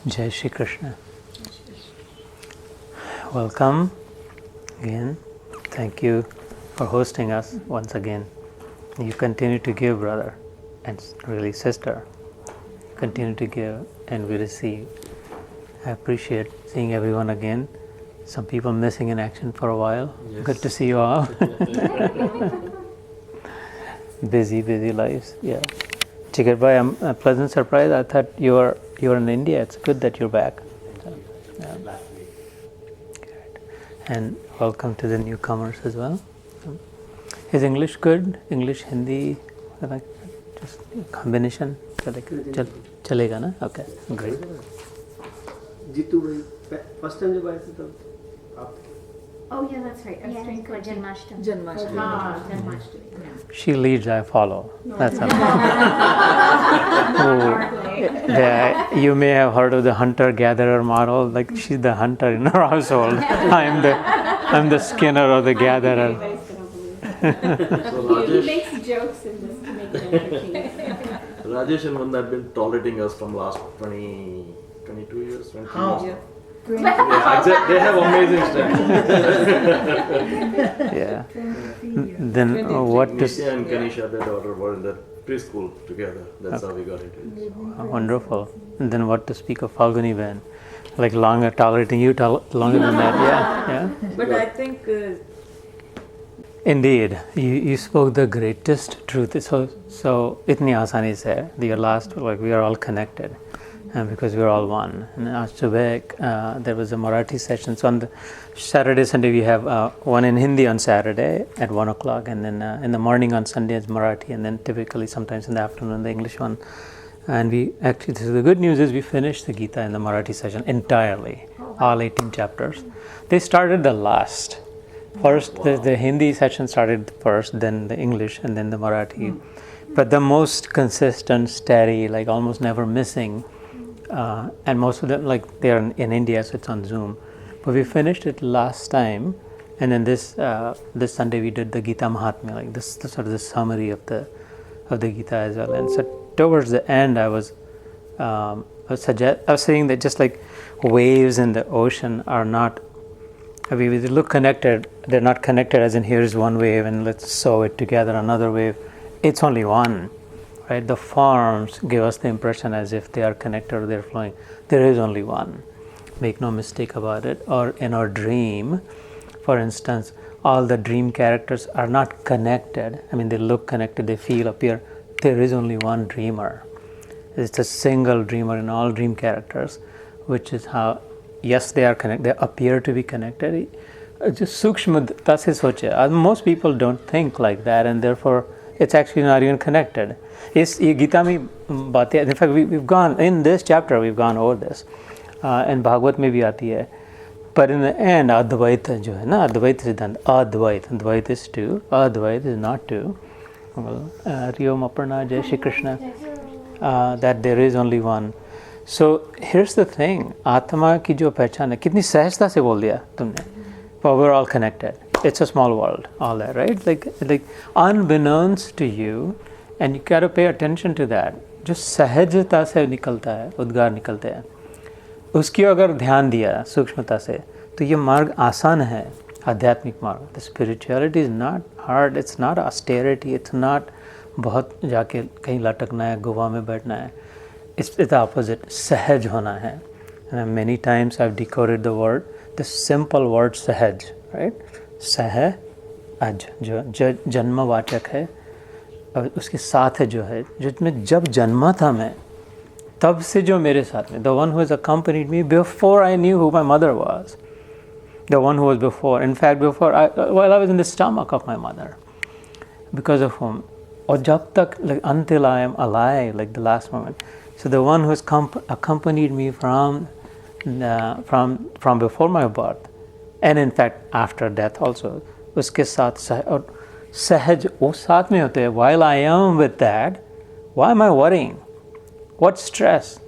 Jai Shri Krishna. Welcome again. Thank you for hosting us once again. You continue to give, brother, and really sister. Continue to give and we receive. I appreciate seeing everyone again. Some people missing in action for a while. Yes. Good to see you all. busy lives. Yeah. Jigar bhai, I'm a pleasant surprise. I thought you were in India. It's good that you're back. So, yeah. Good. And welcome to the newcomers as well. Is English good? English, Hindi, like just combination? Chalega na? Okay, great. Jitu bhai, first time jab aaye the tab aap. Oh yeah, that's right. I was doing for Janmashtami. Janmashtami. She leads, I follow. No. That's all. Yeah, you may have heard of the hunter-gatherer model. Like she's the hunter in her household. I'm the skinner or the gatherer. So he makes jokes and just to make it entertaining. Rajesh and Munda have been tolerating us from last 22 years. 20 years. Yeah. Yeah, exactly. They have amazing strength. Yeah. Then what does... Nisha and Kanisha, their daughter, were in the preschool together. That's how we got into it. Wonderful. And then what to speak of Falguni Ben? Like longer, tolerating you longer than that. Yeah. But I think... Indeed, you spoke the greatest truth. So itni asani se, your last, like we are all connected. Because we are all one. And today there was a Marathi session. So on the Saturday, Sunday we have one in Hindi on Saturday at 1 o'clock, and then in the morning on Sunday it's Marathi, and then typically sometimes in the afternoon the English one. And we actually, the good news is we finished the Gita in the Marathi session entirely, all 18 chapters. They started the last. First, the Hindi session started first, then the English, and then the Marathi. But the most consistent, steady, like almost never missing. And most of them, like they're in India, so it's on Zoom. But we finished it last time, and then this Sunday we did the Gita Mahatmya, like this sort of the summary of the Gita as well. And so towards the end, I was saying that just like waves in the ocean are not. I mean, they look connected. They're not connected as in here's one wave and let's sew it together another wave. It's only one. Right? The forms give us the impression as if they are connected or they're flowing. There is only one. Make no mistake about it. Or in our dream, for instance, all the dream characters are not connected. I mean, they look connected, they feel, appear. There is only one dreamer. It's a single dreamer in all dream characters, which is how, yes, they are connected. They appear to be connected. Just sukshma se soche. Most people don't think like that, and therefore it's actually not even connected. ये गीता में बातें, in fact we've gone in this chapter, we've gone over this, and Bhagavat में भी आती है. But in the end, अद्वैत जो है ना, अद्वैत सिद्धांत, अद्वैत is two, Advaita is not two. Hariom Aparna, Jai Shri Krishna, that there is only one. So here's the thing, आत्मा की जो पहचान है, कितनी सहजता से बोल दिया तुमने. But we're all connected. It's a small world, all that, right? Like unbeknownst to you, and you got to pay attention to that. जो सहजता से निकलता है, उद्गार निकलते हैं, उसकी अगर ध्यान दिया सूक्ष्मता से, तो ये मार्ग आसान है, आध्यात्मिक मार्ग. The spirituality is not hard. It's not austerity. It's not बहुत जाके कहीं लटकना है, गोवा में बैठना है. It's the opposite. सहज होना है. And many times I've decoded the word, the simple word सहज, right? सहज जो जन्मवाचक है, और उसके साथ है जो है, जिसमें जब जन्मा था मैं, तब से जो मेरे साथ में, the one who has accompanied me before I knew who my mother was, the one who was before, in fact while I was in the stomach of my mother, because of whom, और जब तक, like until I am alive, like the last moment. So the one who has accompanied me from before my birth, and in fact after death also, उसके साथ और सहज वो साथ में होते हैं. While I am with that, why am I worrying? What stress?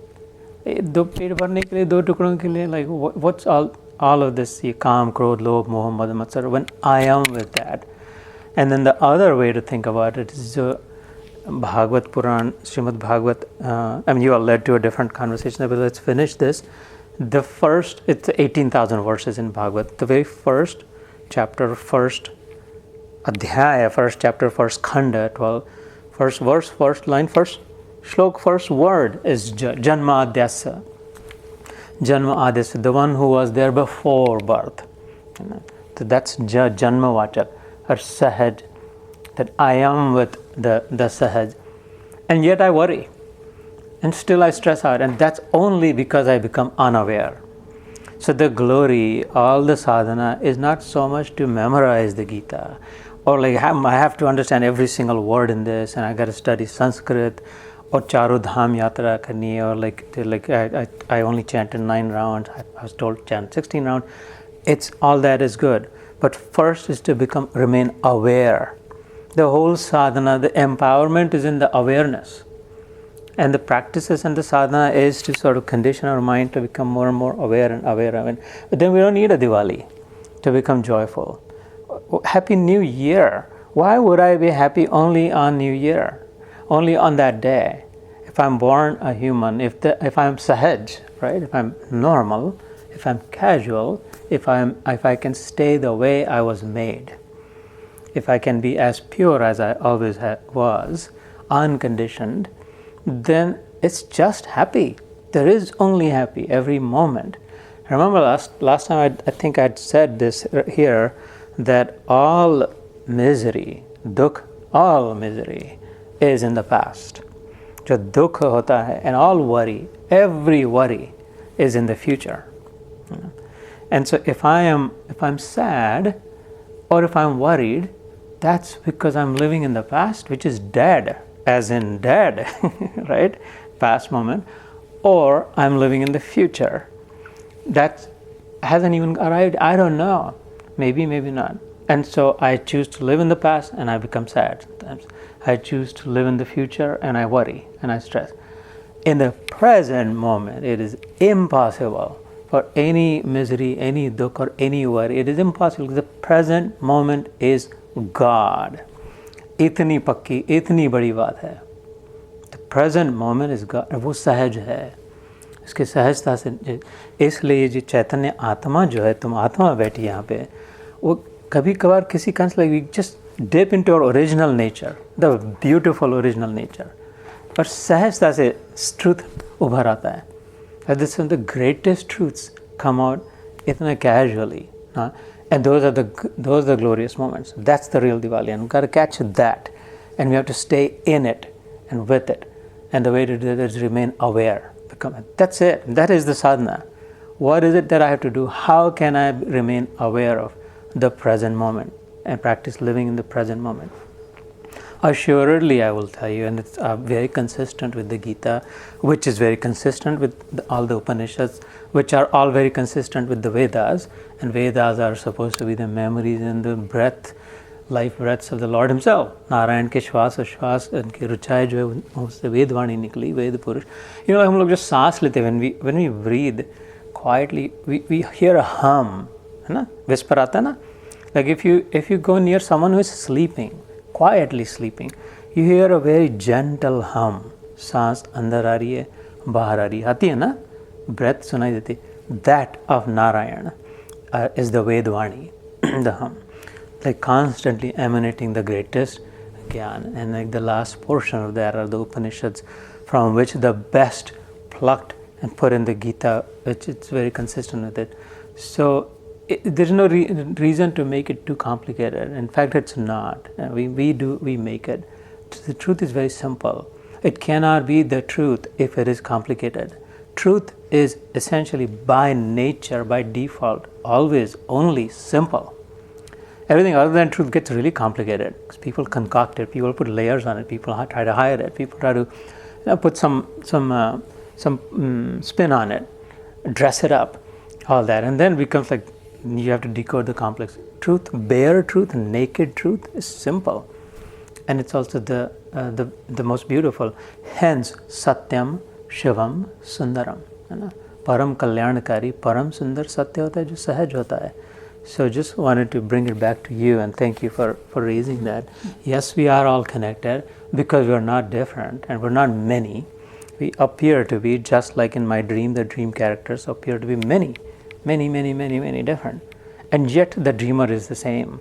दो पेट भरने के लिए, दो टुकड़ों के लिए, like what's all of this? ये काम, क्रोध, लोभ, मोह, मद, मत्सर. When I am with that, and then the other way to think about it is Bhagwat Puran, Srimad Bhagwat, you all led to a different conversation, but let's finish this. The first, it's 18,000 verses in Bhagwat. The very first chapter, first adhyaya, first chapter, first khanda, 12, first verse, first line, first shlok, first word is Janma Adyasya. Janma Adyasya, the one who was there before birth. So that's Janma Vachak, or Sahaj, that I am with the Sahaj. And yet I worry. And still I stress out. And that's only because I become unaware. So the glory, all the sadhana is not so much to memorize the Gita. Or like I have to understand every single word in this, and I got to study Sanskrit, or Charu Dham Yatra karni, or I only chanted 9 rounds. I was told chant 16 rounds. It's all that is good. But first is to remain aware. The whole sadhana, the empowerment is in the awareness. And the practices and the sadhana is to sort of condition our mind to become more and more aware and aware. But then we don't need a Diwali to become joyful. Happy New Year. Why would I be happy only on New Year? Only on that day? If I'm born a human, if I'm sahaj, right? If I'm normal, if I'm casual, if I can stay the way I was made, if I can be as pure as I always was, unconditioned, then it's just happy. There is only happy every moment. Remember last time I think I'd said this here, that all misery, dukh, all misery is in the past. Jo dukh hota hai, and all worry, every worry is in the future. And so if I'm sad or if I'm worried, that's because I'm living in the past, which is dead, as in dead, right? Past moment. Or I'm living in the future. That hasn't even arrived. I don't know. Maybe, maybe not. And so I choose to live in the past and I become sad sometimes. I choose to live in the future and I worry and I stress. In the present moment, it is impossible for any misery, any dukh or any worry. It is impossible. The present moment is God. इतनी पक्की, इतनी बड़ी बात है. The present moment is God. वो सहज है. इसके सहजता से, इसलिए जो चैतन्य आत्मा जो है, तुम आत्मा बैठी यहाँ पे, वो कभी कभार किसी Kans like just dip into our original nature, the beautiful original nature. पर सहजता से truth उभर आता है. And this is the greatest truths come out इतना casually. And those are the glorious moments. That's the real Diwali, and we've got to catch that, and we have to stay in it and with it. And the way to do that is remain aware. That's it. That is the sadhana. What is it that I have to do? How can I remain aware of the present moment and practice living in the present moment? Assuredly, I will tell you, and it's very consistent with the Gita, which is very consistent with all the Upanishads, which are all very consistent with the Vedas, and Vedas are supposed to be the memories and the breath, life breaths of the Lord Himself. Narayan ke shwas और श्वास उनकी रुचाई जो है उससे वेदवाणी निकली, वेद पुरुष. You know, हम लोग जो सांस लेते हैं, when we breathe quietly, we hear a hum, है ना? Whisper आता है ना? Like if you go near someone who is sleeping, quietly sleeping, you hear a very gentle hum. सांस अंदर आ रही है, बाहर आ रही है, आती है ना? Breath सुनाई देती. That of Narayana is the Vedvani, the hum, like constantly emanating the greatest Gyan. And like the last portion of that are the Upanishads, from which the best plucked and put in the Gita, which it's very consistent with it. So there's no reason to make it too complicated. In fact, it's not. We make it. The truth is very simple. It cannot be the truth if it is complicated. Truth is essentially by nature, by default, always only simple. Everything other than truth gets really complicated because people concoct it, people put layers on it, people try to hide it, people try to put some spin on it, dress it up, all that, and then it becomes like you have to decode the complex. Truth, bare truth, naked truth is simple, and it's also the most beautiful. Hence, Satyam, Shivam, Sundaram. है ना? परम कल्याणकारी, परम सुंदर सत्य होता है जो सहज होता है. So just wanted to bring it back to you, and thank you for raising that. Yes, we are all connected because we are not different and we're not many. We appear to be, just like in my dream, the dream characters appear to be many different. And yet the dreamer is the same.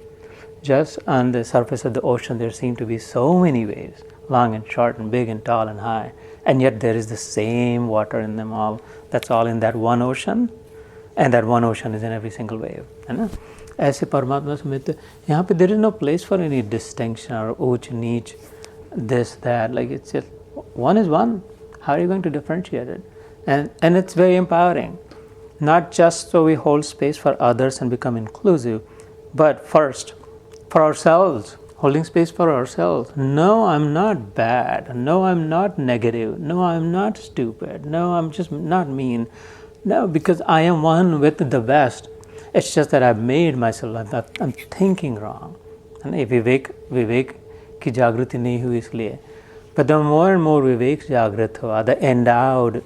Just on the surface of the ocean, there seem to be so many waves, long and short and big and tall and high. And yet there is the same water in them all. That's all in that one ocean. And that one ocean is in every single wave. है ना? ऐसे परमात्मा समेत यहाँ पे there is no place for any distinction or ऊंच नीच, this, that. Like it's just one is one. How are you going to differentiate it? And it's very empowering. Not just so we hold space for others and become inclusive, but first for ourselves, holding space for ourselves. No, I'm not bad. No, I'm not negative. No, I'm not stupid. No, I'm just not mean. No, because I am one with the best. It's just that I've made myself, I'm thinking wrong. And vivek ki jagruti nahi hui isliye. But the more and more vivek jagrat hua, the endowed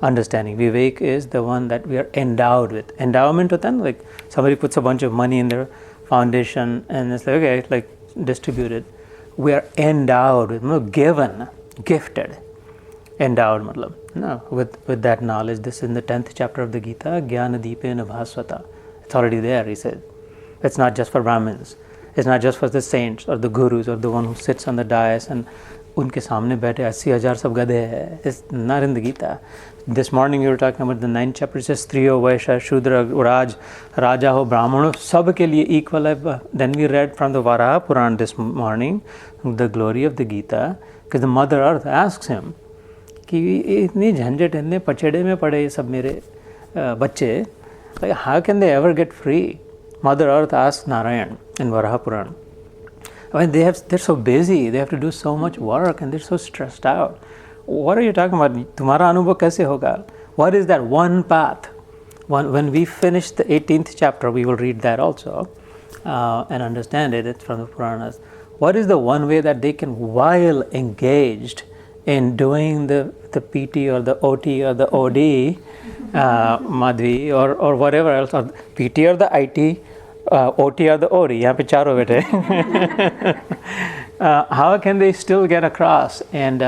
understanding. Vivek is the one that we are endowed with. Endowment hota na, like somebody puts a bunch of money in their foundation and it's like, okay, like distributed. We are endowed with, given, gifted. Endowed matlab, no, with that knowledge. This is in the 10th chapter of the Gita, Jnana Deepena Bhasvata. It's already there, he said. It's not just for Brahmins. It's not just for the saints or the gurus or the one who sits on the dais and unke samne baithe 80,000 sab gadhe hai. It's not in the Gita. This morning you were talking about the 9th chapter. It says Striyo, Vaishya, Shudra, Raj, Raja ho, Brahmano, sab ke liye equal hai. Then we read from the Varaha Puran this morning, the glory of the Gita, because the Mother Earth asks him, कि इतनी झंझट इतने पचड़े में पड़े ये सब मेरे बच्चे, like how can they ever get free? Mother Earth asks Narayan in Varaha Puran. I mean, they're so busy, they have to do so much work and they're so stressed out. What are you talking about? तुम्हारा अनुभव कैसे होगा? What is that one path? When we finish the 18th chapter, we will read that also and understand it. It's from the Puranas. What is the one way that they can, while engaged in doing the PT or the OT or the OD, Madhvi or whatever else, or PT or the IT, OT or the OD, यहाँ पे चारों बैठे. How can they still get across? And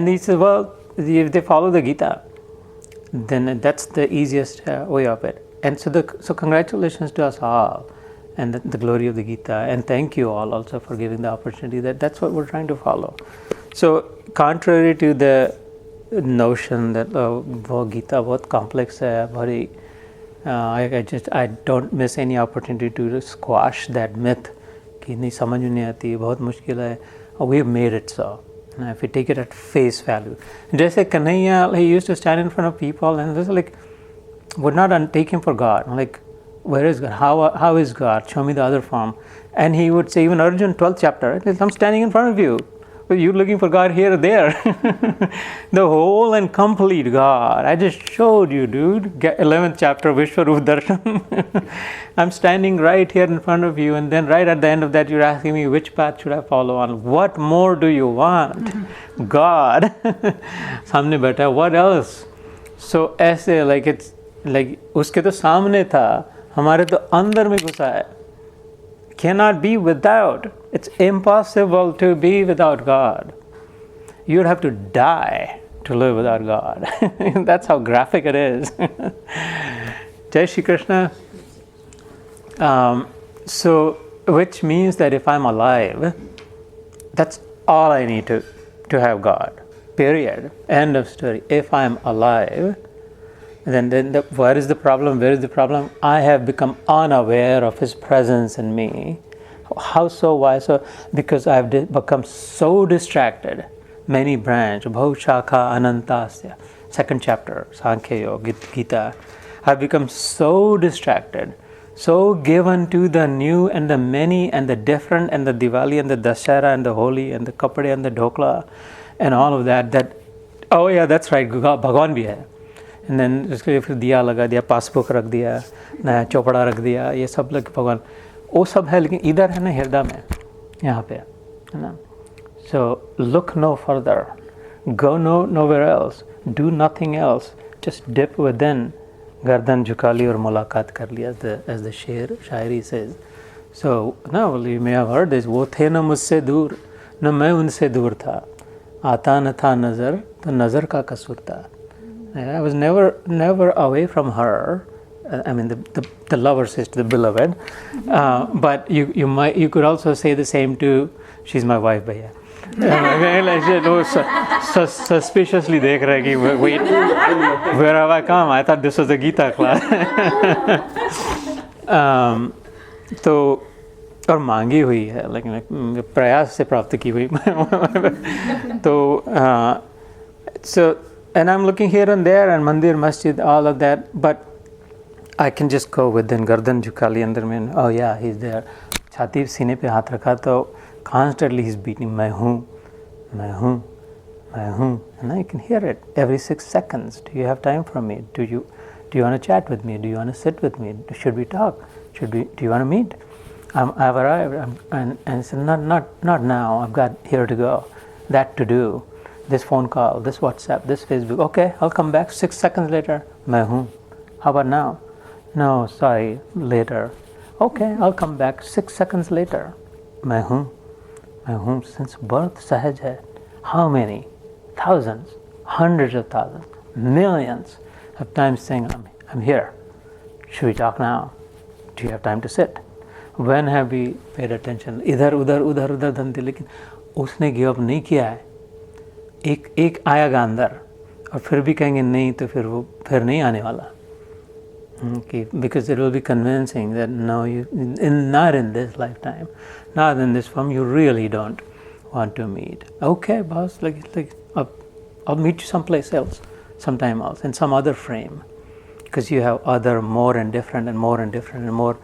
he said, well, if they follow the Gita, then that's the easiest way of it. And so congratulations to us all. And the glory of the Gita, and thank you all also for giving the opportunity. That's what we're trying to follow. So contrary to the notion that Gita बहुत complex है, very I don't miss any opportunity to squash that myth कि नहीं समझ नहीं आती, बहुत मुश्किल है. We've made it so. If we take it at face value, जैसे Kanhaiya, he used to stand in front of people and just like would not take him for God. Like, where is God? How is God? Show me the other form. And he would say, even Arjun, 12th chapter, I'm standing in front of you. But you're looking for God here or there. The whole and complete God. I just showed you, dude. 11th chapter, Vishwarup Darshan. I'm standing right here in front of you, and then right at the end of that, you're asking me which path should I follow on. What more do you want? God. Samne beta, what else? So ऐसे, like it's like उसके तो सामने था, हमारे तो अंदर में घुसा है. Cannot be without. It's impossible to be without God. You'd have to die to live without God. That's how graphic it is. Jai Shri Krishna. So, which means that if I'm alive, that's all I need to have God. Period. End of story. If I'm alive, then where is the problem? Where is the problem? I have become unaware of His presence in me. How so? Why so? Because I have become so distracted. Many branch, Bhaushakha Anantasya, 2nd chapter, Sankhya Yoga, Gita. I've become so distracted, so given to the new and the many and the different and the Diwali and the Dashera and the Holi and the Kapade and the Dhokla and all of that, oh yeah, that's right, Bhagwan bhi hai. And then उसके फिर दिया लगा दिया, passbook रख दिया, नया चौपड़ा रख दिया, ये सब लग भगवान वो सब है, लेकिन इधर है ना हृदय में, यहाँ पे है ना. So look no further, go nowhere else, do nothing else, just dip within, गर्दन झुका ली और मुलाकात कर ली, as the शेर शायरी says. So now you may have heard this, वो थे न मुझसे दूर न मैं उनसे दूर था, आता न था नज़र तो नज़र का कसूर था. I was never away from her. I mean the lover says to the beloved, but you could also say the same to, she's my wife, भैया. Suspiciously देख रहा है कि wait, where have I come? I thought this was a Gita class. तो और मांगी हुई है, लेकिन प्रयास से प्राप्त की हुई. तो so, and I'm looking here and there, and mandir, masjid, all of that, but I can just go within. गर्दन झुका ली अंदर में, oh yeah, he's there. छाती सीने पे हाथ रखा तो constantly he's beating, मैं हूँ, मैं हूँ, मैं हूँ, and I can hear it every 6 seconds. Do you have time for me? Do you want to chat with me? Do you want to sit with me? Should we talk? Do you want to meet? I've arrived, and it's not now. I've got here to go, that to do, this phone call, this WhatsApp, this Facebook. Okay, I'll come back 6 seconds later. मैं हूँ. How about now? No, sorry, later. Okay, I'll come back 6 seconds later. मैं हूँ since birth सहज है. How many? Thousands, hundreds of thousands, millions of times saying, I'm here. Should we talk now? Do you have time to sit? When have we paid attention? इधर उधर धंधे, लेकिन उसने give up नहीं किया है. एक आएगा अंदर और फिर भी कहेंगे नहीं, तो फिर वो फिर नहीं आने वाला. Okay, because it will be convincing that no, not in this lifetime, not in this form, you really don't want to meet. Okay, boss, I'll meet you someplace else, sometime else, in some other frame, because you have other more and different and more and different and more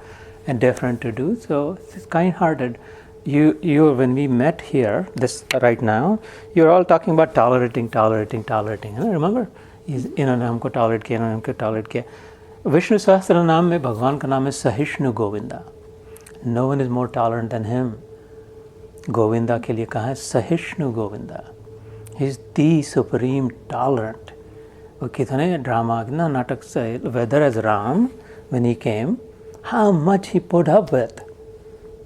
and different to do. So it's kind-hearted. You when we met here, this right now, you're all talking about tolerating. Remember, इन्होंने हमको tolerate किया, इन्होंने हमको tolerate किया. विष्णु सहस्त्र नाम में भगवान का नाम है सहिष्णु Govinda. No one is more tolerant than him. Govinda के लिए कहा है सहिष्णु Govinda. He is the supreme tolerant. वो कितने ड्रामा, कितना नाटक से, whether as Ram when he came, how much he put up with,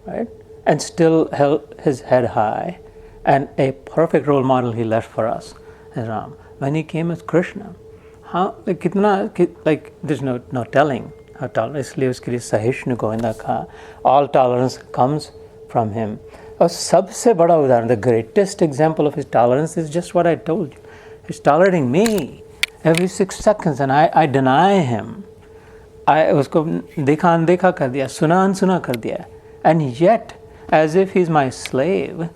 right? And still held his head high, and a perfect role model he left for us as Ram. When he came as Krishna, how there's no telling how tolerant. इसलिए उसके लिए सहिष्णु गोविंदा कहा. All tolerance comes from him. और सबसे बड़ा उदाहरण, the greatest example of his tolerance is just what I told you. He's tolerating me every 6 seconds, and I deny him. I उसको देखा अनदेखा कर दिया, सुना अनसुना कर दिया, and yet as if he's my slave,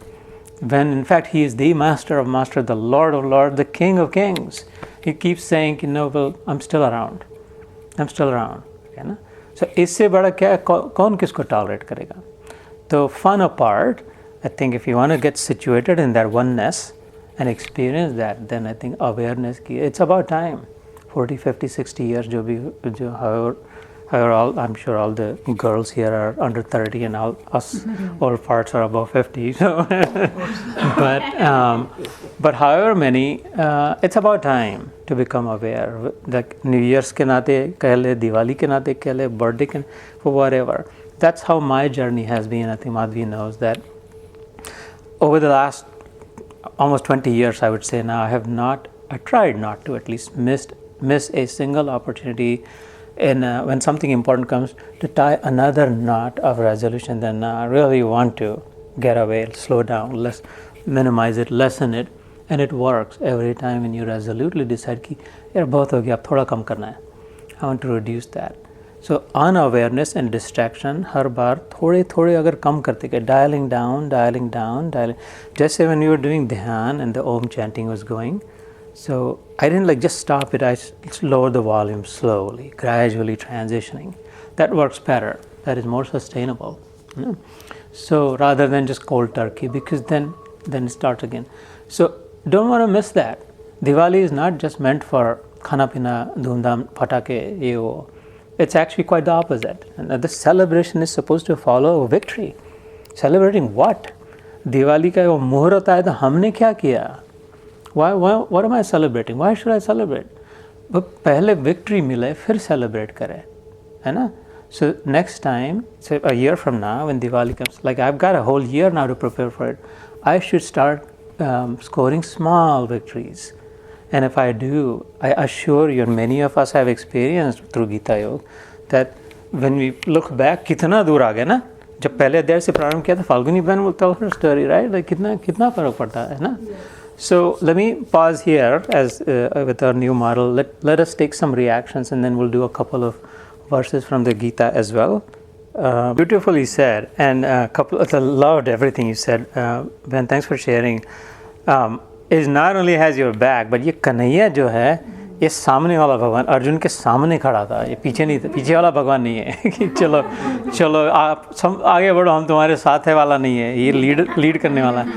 when in fact he is the master of masters, the Lord of lords, the King of kings. He keeps saying, no, well, I'm still around. Okay, ना? So इससे बड़ा क्या है, कौन किसको tolerate करेगा? So fun apart, I think if you want to get situated in that oneness and experience that, then I think awareness की, it's about time. 40, 50, 60 years, however all, I'm sure all the girls here are under 30 and all us all parts are above 50. So but however many, it's about time to become aware. Like New Year's के नाते कह ले, दिवाली के नाते कह ले, birthday के, for whatever. That's how my journey has been. I think Madhvi knows that over the last almost 20 years, I would say now, I tried not to at least miss a single opportunity in when something important comes to tie another knot of resolution. Then I really want to get away, slow down, minimize it, lessen it, and it works every time when you resolutely decide कि यार बहुत हो गया, अब थोड़ा कम करना है. I want to reduce that. So unawareness and distraction हर बार थोड़े अगर कम करते गए, dialing down. जैसे when you were doing dhyan and the Om chanting was going, so I didn't just stop it. I lowered the volume slowly, gradually transitioning. That works better. That is more sustainable. So rather than just cold turkey, because then it starts again. So don't want to miss that. Diwali is not just meant for khana pina, dhumdham, patake, ye wo. It's actually quite the opposite. And the celebration is supposed to follow a victory. Celebrating what? Diwali का वो मुहूर्त आया तो हमने क्या किया? What am I celebrating? Why should I celebrate? वो पहले विक्ट्री मिले फिर सेलिब्रेट करें, है ना? So next time, say a year from now, when Diwali comes, like I've got a whole year now to prepare for it, I should start scoring small victories. And if I do, I assure you, and many of us have experienced through Gita Yoga, that when we look back, कितना दूर आ गए ना? जब पहले अध्याय से प्रारंभ किया था, फाल्गुनी बहन will tell her story, right? Like कितना फर्क पड़ता है ना? So let me pause here as with our new model. Let us take some reactions, and then we'll do a couple of verses from the Gita as well. Beautifully said, and I loved everything you said. Ben, thanks for sharing. It not only has your back, but ये कन्हैया जो है, ये सामने वाला भगवान अर्जुन के सामने खड़ा था. ये पीछे नहीं था, पीछे वाला भगवान नहीं है कि चलो आप सब आगे बढ़ो, हम तुम्हारे साथ है वाला नहीं है. ये लीड करने वाला है.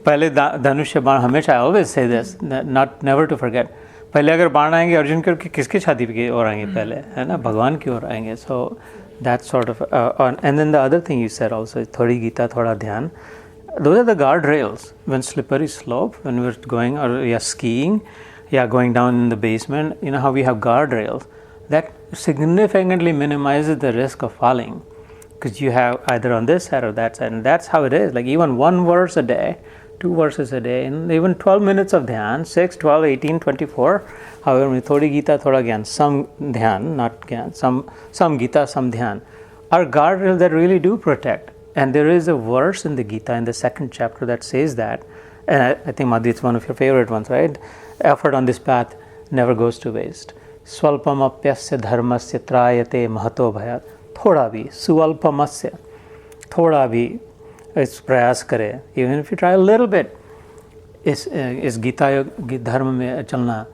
पहले धनुष्य बाण हमेशा, I always say this, never to forget. पहले अगर बाण आएंगे अर्जुन के किसकी छाती की ओर आएंगे पहले, है ना? भगवान की ओर आएंगे. So that sort of and then the other thing you said also, थोड़ी गीता थोड़ा ध्यान. Those are the guardrails when slippery slope, when we're going or skiing, going down in the basement. You know how we have guardrails that significantly minimizes the risk of falling, because you have either on this side or that side, and that's how it is. Like even one verse a day, 2 verses a day, and even 12 minutes of dhyan, 6, 12, 18, 24, however, thodi Gita, thoda Gyan, some dhyan, not Gyan, some Gita, some dhyan, are guardrails that really do protect. And there is a verse in the Gita in the 2nd chapter that says that, and I think Madhya, it's one of your favorite ones, right? Effort on this path never goes to waste. Swalpamapyasya dharmasya trayate mahato bhayat. Thoda bhi, sualpamasya, thoda bhi इस प्रयास करें, even if you try a little bit, इस गीता धर्म में चलना,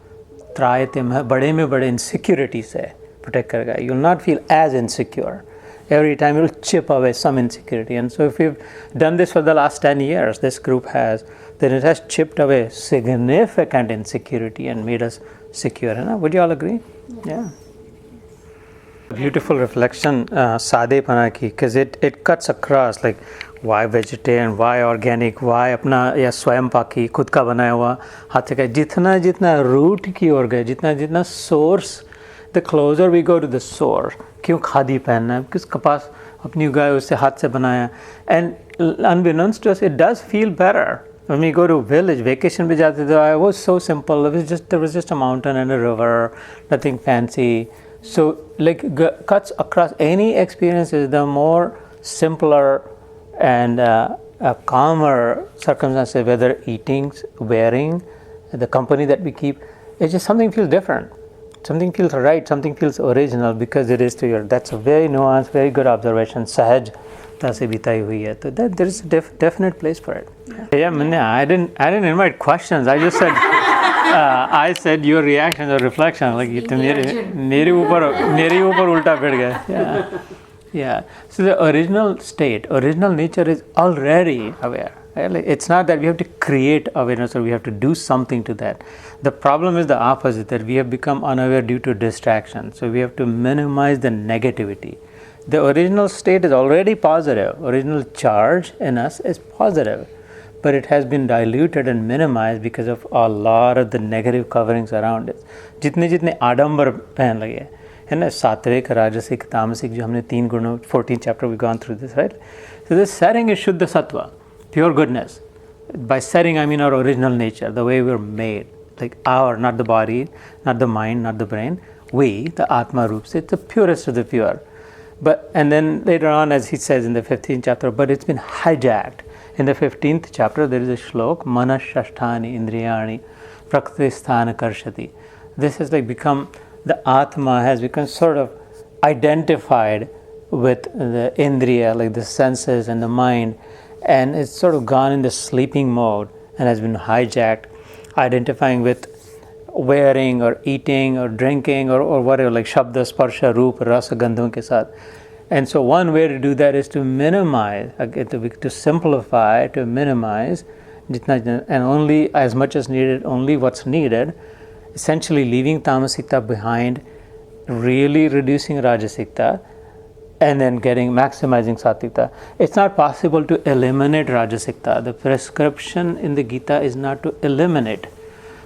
त्रायते बड़े में बड़े insecurity से protect करेगा. You will not feel as insecure. Every time you will chip away some insecurity. And so if you've done this for the last 10 years, this group has, then it has chipped away significant insecurity and made us secure. Would you all agree? Yeah. Beautiful reflection, सादे पना की, because it cuts across, like why vegetarian, why organic, why अपना या स्वयं पाकी खुद का बनाया हुआ हाथ से का, जितना root की ओर गए, जितना source, the closer we go to the source. क्यों खादी पहनना है? किस कपास अपनी उगाए उससे हाथ से बनाया. And unbeknownst to us, it does feel better. When we go to village, vacation पे जाते थे, it was so simple. There was just a mountain and a river, nothing fancy. So like cuts across any experiences, the more simpler and calmer circumstances, whether eating, wearing, the company that we keep, it's just something feels different. Something feels right, something feels original because it is to your. That's a very nuanced, very good observation. Sahaj से बिताई हुई है, तो there is a definite place for it. Yeah, I didn't invite questions. I just said I said your reactions or reflection. Like ये तो मेरे ऊपर उल्टा फिर गया. Yeah. So the original state, original nature is already aware. Right? Like it's not that we have to create awareness or we have to do something to that. The problem is the opposite, that we have become unaware due to distraction. So we have to minimize the negativity. The original state is already positive. Original charge in us is positive. But it has been diluted and minimized because of a lot of the negative coverings around it. जितने आडंबर पहन लगे है ना, सात्विक, राजसिक, तामसिक, जो हमने 3 गुणों, 14th chapter we've gone through this, right? So this setting is Shuddha Sattva, pure goodness. By setting, I mean our original nature, the way we're made. Like our, not the body, not the mind, not the brain. We, the Atma Roops, it's the purest of the pure. But, and then later on, as he says in the 15th chapter, but it's been hijacked. In the 15th chapter, there is a shlok, Manas Shasthani Indriyani Praktisthana Karshati. This has like become, the Atma has become sort of identified with the Indriya, like the senses and the mind, and it's sort of gone in the sleeping mode and has been hijacked, identifying with wearing or eating or drinking or whatever, like Shabda, Sparsha, Roop, Rasa, Gandhon ke saath. And so one way to do that is to minimize, to simplify, to minimize, and only as much as needed, only what's needed, essentially leaving Tamasikta behind, really reducing Rajasikta, and then maximizing Sattvikta. It's not possible to eliminate Rajasikta. The prescription in the Gita is not to eliminate,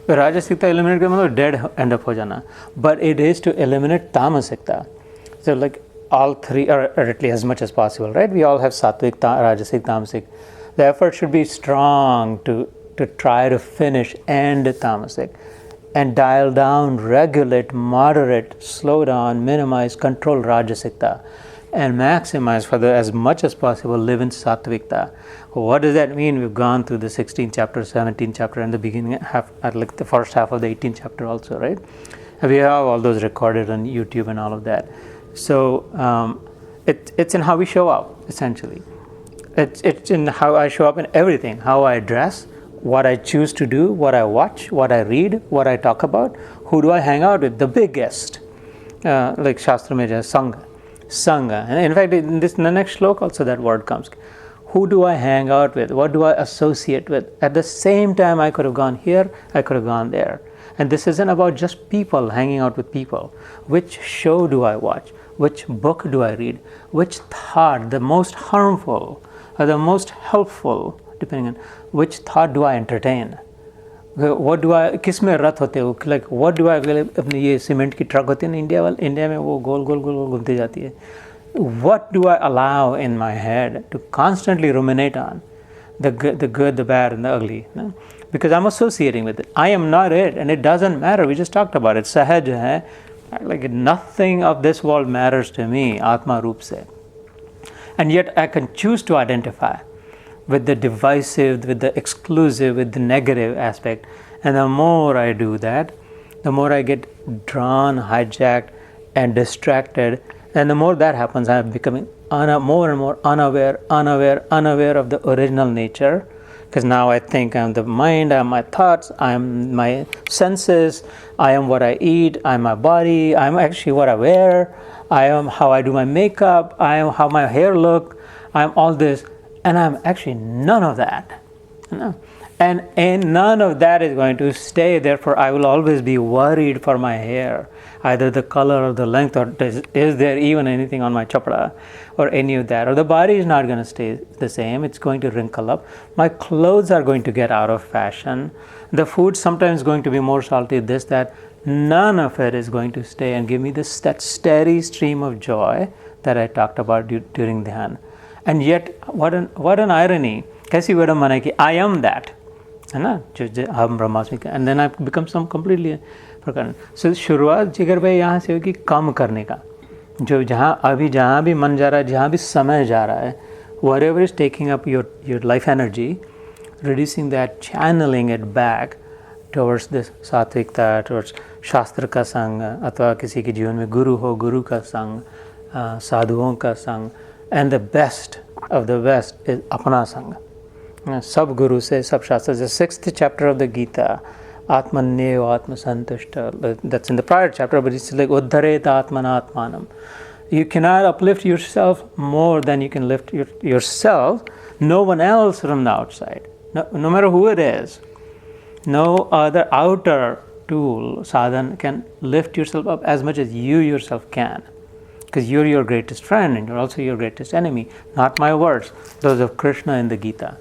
राजसिकता eliminate करना मतलब dead end up हो जाना, but it is to eliminate tamasiकता. So like all three, or at least as much as possible, right? We all have sattvic, rajasic, tamasic. The effort should be strong to try to finish end tamasic and dial down, regulate, moderate, slow down, minimize, control rajasikta, and maximize for as much as possible live in sattvikta. What does that mean? We've gone through the 16th chapter, 17th chapter, and the beginning half, like the first half of the 18th chapter also, right? We have all those recorded on YouTube and all of that. So it's in how we show up, essentially. It's in how I show up in everything, how I dress, what I choose to do, what I watch, what I read, what I talk about, who do I hang out with, the biggest, like Shastra Meja, Sangha. And in fact, in the next shloka also that word comes. Who do I hang out with? What do I associate with? At the same time, I could have gone here, I could have gone there. And this isn't about just people, hanging out with people. Which show do I watch? Which book do I read? Which thought, the most harmful or the most helpful, depending on which thought do I entertain? What do I, किस में रथ होते हो? Like what do I, अपने ये cement की truck होती है ना इंडिया में वो गोल गोल घूमती जाती है. What do I allow in my head to constantly ruminate on? The good, the bad, and the ugly. No? Because I'm associating with it. I am not it, and it doesn't matter. We just talked about it. Sahaj hai. Like nothing of this world matters to me, Atma Roop se. And yet I can choose to identify with the divisive, with the exclusive, with the negative aspect. And the more I do that, the more I get drawn, hijacked, and distracted. And the more that happens, I'm becoming more and more unaware of the original nature. Because now I think I'm the mind, I'm my thoughts, I'm my senses, I am what I eat, I'm my body, I'm actually what I wear, I am how I do my makeup, I am how my hair look, I'm all this, and I'm actually none of that. No. And none of that is going to stay, therefore I will always be worried for my hair, either the color or the length, or is there even anything on my chapra, or any of that, or the body is not going to stay the same, it's going to wrinkle up, my clothes are going to get out of fashion, the food sometimes going to be more salty, this, that, none of it is going to stay and give me that steady stream of joy that I talked about during Dhyan. And yet, what an irony, kaisi vedam mane ki I am that, है ना, जो हम ब्रह्मास्मि, and then I become some completely प्रकरण. So शुरुआत जिगर भाई यहाँ से होगी कम करने का, जो जहाँ भी मन जा रहा है, जहाँ भी समय जा रहा है, whatever is taking up your life energy, reducing that, channeling it back towards this सात्विकता, towards शास्त्र का संग, अथवा किसी के जीवन में गुरु हो, गुरु का संग, साधुओं का संग, and the best of the best is अपना संग. सब गुरु से, सब शास्त्र से. 6th chapter of the Gita, Atmanyev Atma Santushta, that's in the prior chapter, but it's like Uddhareta Atmanatmanam. You cannot uplift yourself more than you can lift yourself, no one else from the outside, no matter who it is. No other outer tool, sadhan, can lift yourself up as much as you yourself can. Because you're your greatest friend and you're also your greatest enemy. Not my words, those of Krishna in the Gita.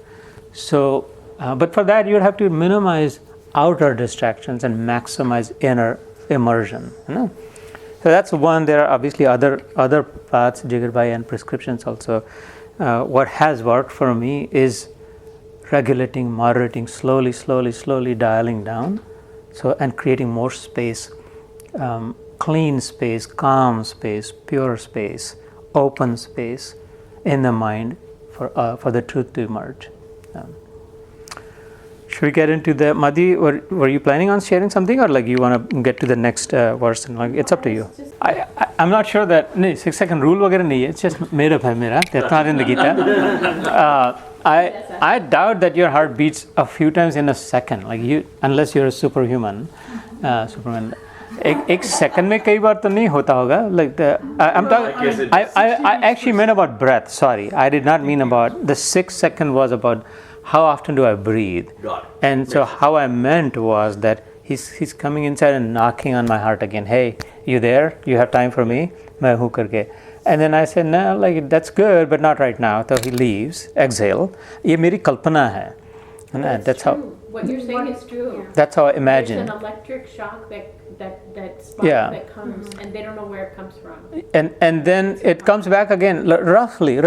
So, but for that you have to minimize outer distractions and maximize inner immersion. You know? So that's one. There are obviously other paths, Jigar and prescriptions also. What has worked for me is regulating, moderating, slowly dialing down, so, and creating more space, clean space, calm space, pure space, open space in the mind for the truth to emerge. Should we get into the Madhi? Were you planning on sharing something, or like you want to get to the next verse? And like, it's up to you. I'm not sure that 6-second rule वगैरह नहीं है. It's just made up है मेरा. That's not in the Gita. I doubt that your heart beats a few times in a second. Like you, unless you're a superhuman, Superman. एक second में कई बार तो नहीं होता होगा. Like I'm talking. I actually meant about breath. Sorry, I did not mean about the 6-second. Was about how often do I breathe? And so how I meant was that he's coming inside and knocking on my heart again. Hey, you there? You have time for me? मैं हूँ करके. And then I said, no, like that's good, but not right now. So he leaves, exhale. ये मेरी कल्पना है. And that's how. what you're saying is true. That's how I There's imagine. an electric shock that spark Yeah. that comes, and they don't know where it comes from. And then it comes back again, roughly,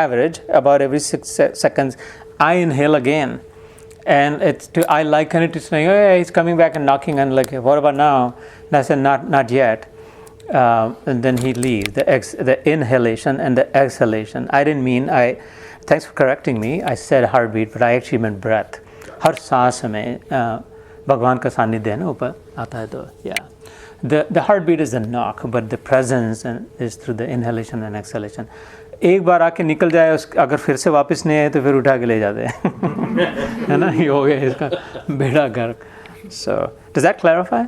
average, about every 6 seconds. I inhale again. And I liken it to saying, oh yeah, he's coming back and knocking, and like, what about now? And I said, not yet. And then he leaves, the inhalation and the exhalation. I didn't mean, thanks for correcting me, I said heartbeat, but I actually meant breath. हर सांस में भगवान का सानिध्य है ना ऊपर आता है तो yeah. The heartbeat is the knock, but the presence is through the inhalation and exhalation. एक बार आके निकल जाए, अगर फिर से वापस नहीं आए तो फिर उठा के ले जाते हैं है ना, ये हो गया इसका बेड़ा गर्क. So does that clarify?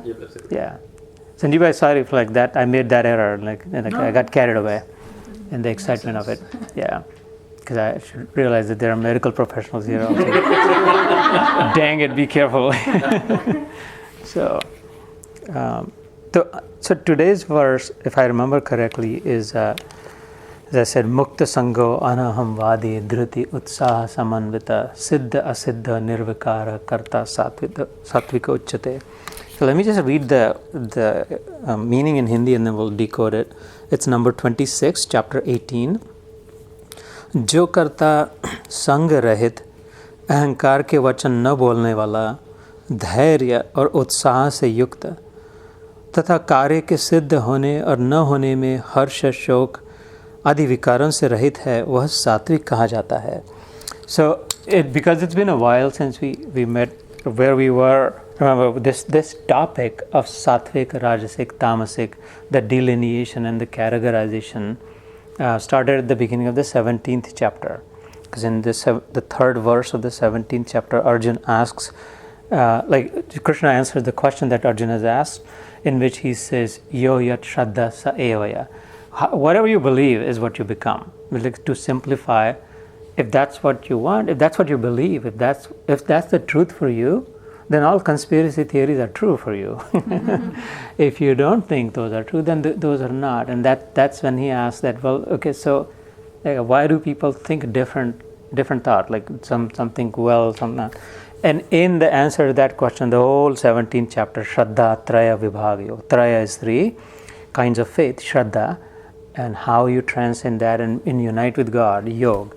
Yeah. Sanjeev, I'm sorry if like that I made that error, I got carried away in the excitement of it. Yeah, because I should realize that there are medical professionals here also. Dang it, be careful. So today's verse, if I remember correctly, is as I said, Mukta Sango Anaham Vadi Dhruti Utsaha Samanvita Siddha Asiddha Nirvikara Karta Satvika Uchate. So let me just read the meaning in Hindi and then we'll decode it. It's number 26, chapter 18. जो करता संग रहित, अहंकार के वचन न बोलने वाला, धैर्य और उत्साह से युक्त तथा कार्य के सिद्ध होने और न होने में हर्ष शोक आदि विकारों से रहित है, वह सात्विक कहा जाता है. So because it's been a while since we met, where we were, remember this topic of sattvic, rajasic, tamasic, the delineation and the categorization started at the beginning of the 17th chapter. Because in the third verse of the 17th chapter, Arjun asks, Krishna answers the question that Arjun has asked, in which he says, Yo yat shraddha sa evaya. Whatever you believe is what you become. To simplify, if that's what you want, if that's what you believe, if that's the truth for you, then all conspiracy theories are true for you. If you don't think those are true, then those are not. And that's when he asks that, well, okay, so why do people think different thought? Like some think well, some not. And in the answer to that question, the whole 17th chapter, Shraddha Traya Vibhagyo. Traya is 3 kinds of faith, Shraddha, and how you transcend that and unite with God, Yoga.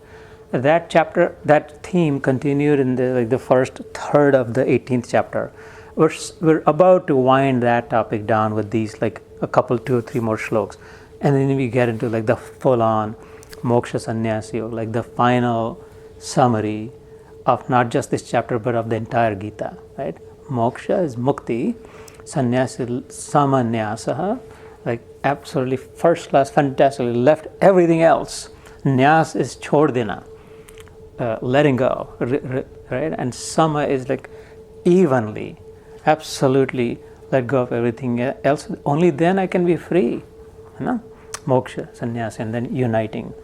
That chapter, that theme continued in the first third of the 18th chapter. We're about to wind that topic down with these like a couple, 2 or 3 more shlokas, and then we get into like the full-on moksha sannyasi yoga, like the final summary of not just this chapter but of the entire Gita. Right? Moksha is mukti, sannyasi samanyasaha, like absolutely first class, fantastically left everything else. Nyas is chhod dena. Letting go, right? And sama is like evenly, absolutely let go of everything else. Only then I can be free. Moksha, sannyasa, and then uniting.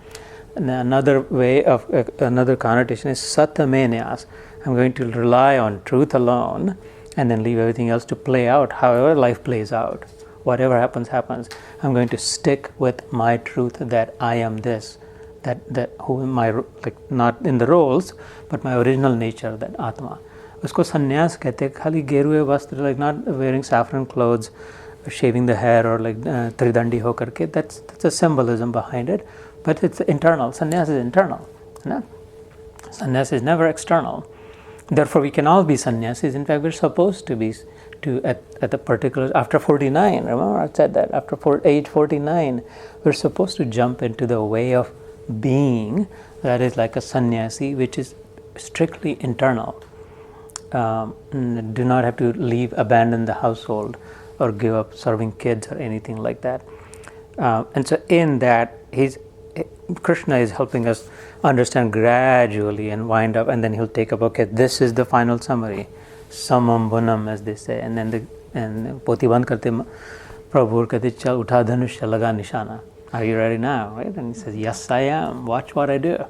And another way of another connotation is satamenyas. I'm going to rely on truth alone, and then leave everything else to play out. However life plays out, whatever happens, happens. I'm going to stick with my truth that I am this. That who am I, like not in the roles, but my original nature, that Atma. उसको संन्यास कहते हैं, खाली गेरुए वस्त्र, like not wearing saffron clothes, shaving the hair, or like tridandi ho karke. That's a symbolism behind it, but it's internal. Sannyas is internal. Sannyas is never external. Therefore, we can all be sannyasis. In fact, we're supposed to be at the particular, after 49. Remember, I said that after age 49, we're supposed to jump into the way of being that is like a sannyasi, which is strictly internal. Do not have to abandon the household or give up serving kids or anything like that. And so in that, Krishna is helping us understand gradually and wind up, and then he'll take up, okay, this is the final summary, samam bunam, as they say, and then poti band karte Prabhu kehte, chal utha dhanushya laga nishana. Are you ready now? Right? And he says, yes, I am. Watch what I do.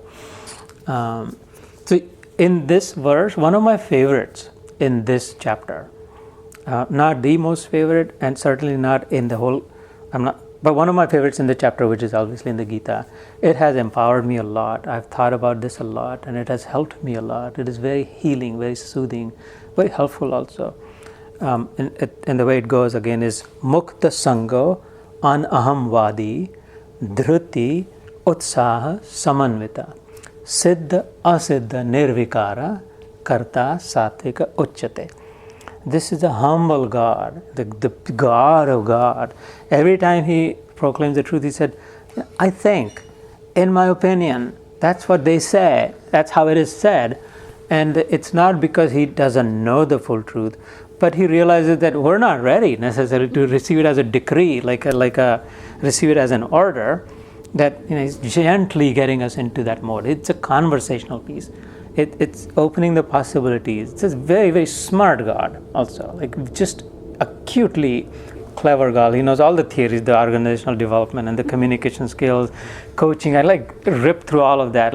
So in this verse, one of my favorites in this chapter, not the most favorite, and certainly not in the whole, But one of my favorites in the chapter, which is obviously in the Gita, it has empowered me a lot. I've thought about this a lot, and it has helped me a lot. It is very healing, very soothing, very helpful also. And the way it goes again is Mukta Sango Anahamvadi Dhruti Utsaha Samanvita Siddha Asiddha Nirvikara Karta Satvika Uchyate. This is a humble God, the God of God. Every time he proclaims the truth, he said, I think, in my opinion, that's what they say, that's how it is said. And it's not because he doesn't know the full truth, but he realizes that we're not ready necessarily to receive it as a decree, like a receive it as an order, that he's gently getting us into that mode. It's a conversational piece. It's opening the possibilities. It's a very, very smart God also, like just acutely clever God. He knows all the theories, the organizational development and the communication skills, coaching. I rip through all of that,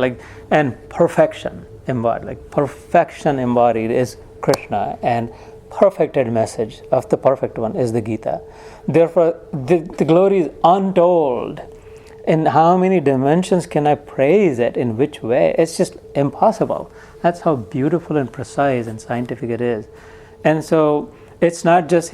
and perfection embodied is Krishna, and perfected message of the perfect one is the Gita. Therefore, the glory is untold. In how many dimensions can I praise it? In which way? It's just impossible. That's how beautiful and precise and scientific it is. And so he's not just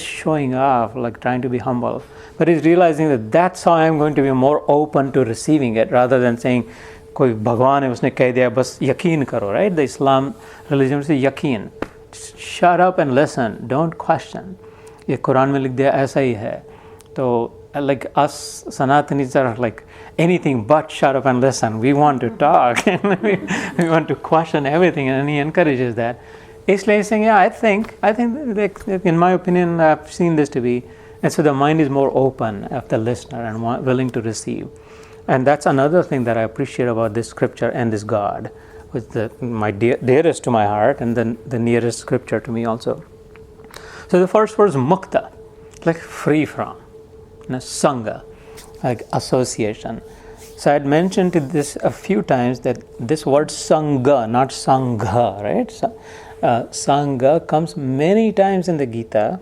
showing off, trying to be humble, but he's realizing that that's how I'm going to be more open to receiving it, rather than saying, koi Bhagwan hai usne keh diya, bas yakin karo, right? The Islam religion says yakin. Just shut up and listen. Don't question. Ye Quran mein likh diya, aisa hi hai. So us Sanatanis are anything but shut up and listen. We want to talk and we want to question everything, and he encourages that. Isliye he's saying, I think in my opinion, I've seen this to be. And so the mind is more open of the listener and willing to receive. And that's another thing that I appreciate about this scripture and this God, with my dearest to my heart, and then the nearest scripture to me also. So the first word is mukta, free from. Sangha, association. So I had mentioned this a few times, that this word sangha, not sangha, right? Sangha comes many times in the Gita,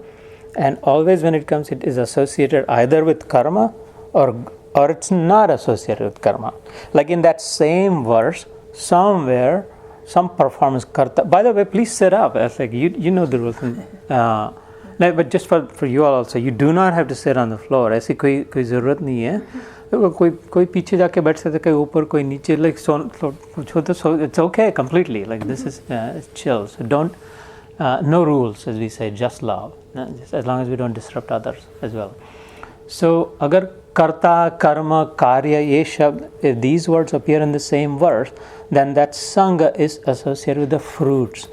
and always when it comes, it is associated either with karma or it's not associated with karma. Like in that same verse, somewhere, some performance karta. By the way, please sit up. You know the rules. But just for you all also, you do not have to sit on the floor. ऐसी कोई ज़रूरत नहीं है. कोई पीछे जाके बैठ सकता है, कोई ऊपर, कोई नीचे. So it's okay completely. This is chill. So don't, no rules, as we say, just love. Just as long as we don't disrupt others as well. So अगर karta, karma, karya, ye shabd, if these words appear in the same verse, then that sangha is associated with the fruits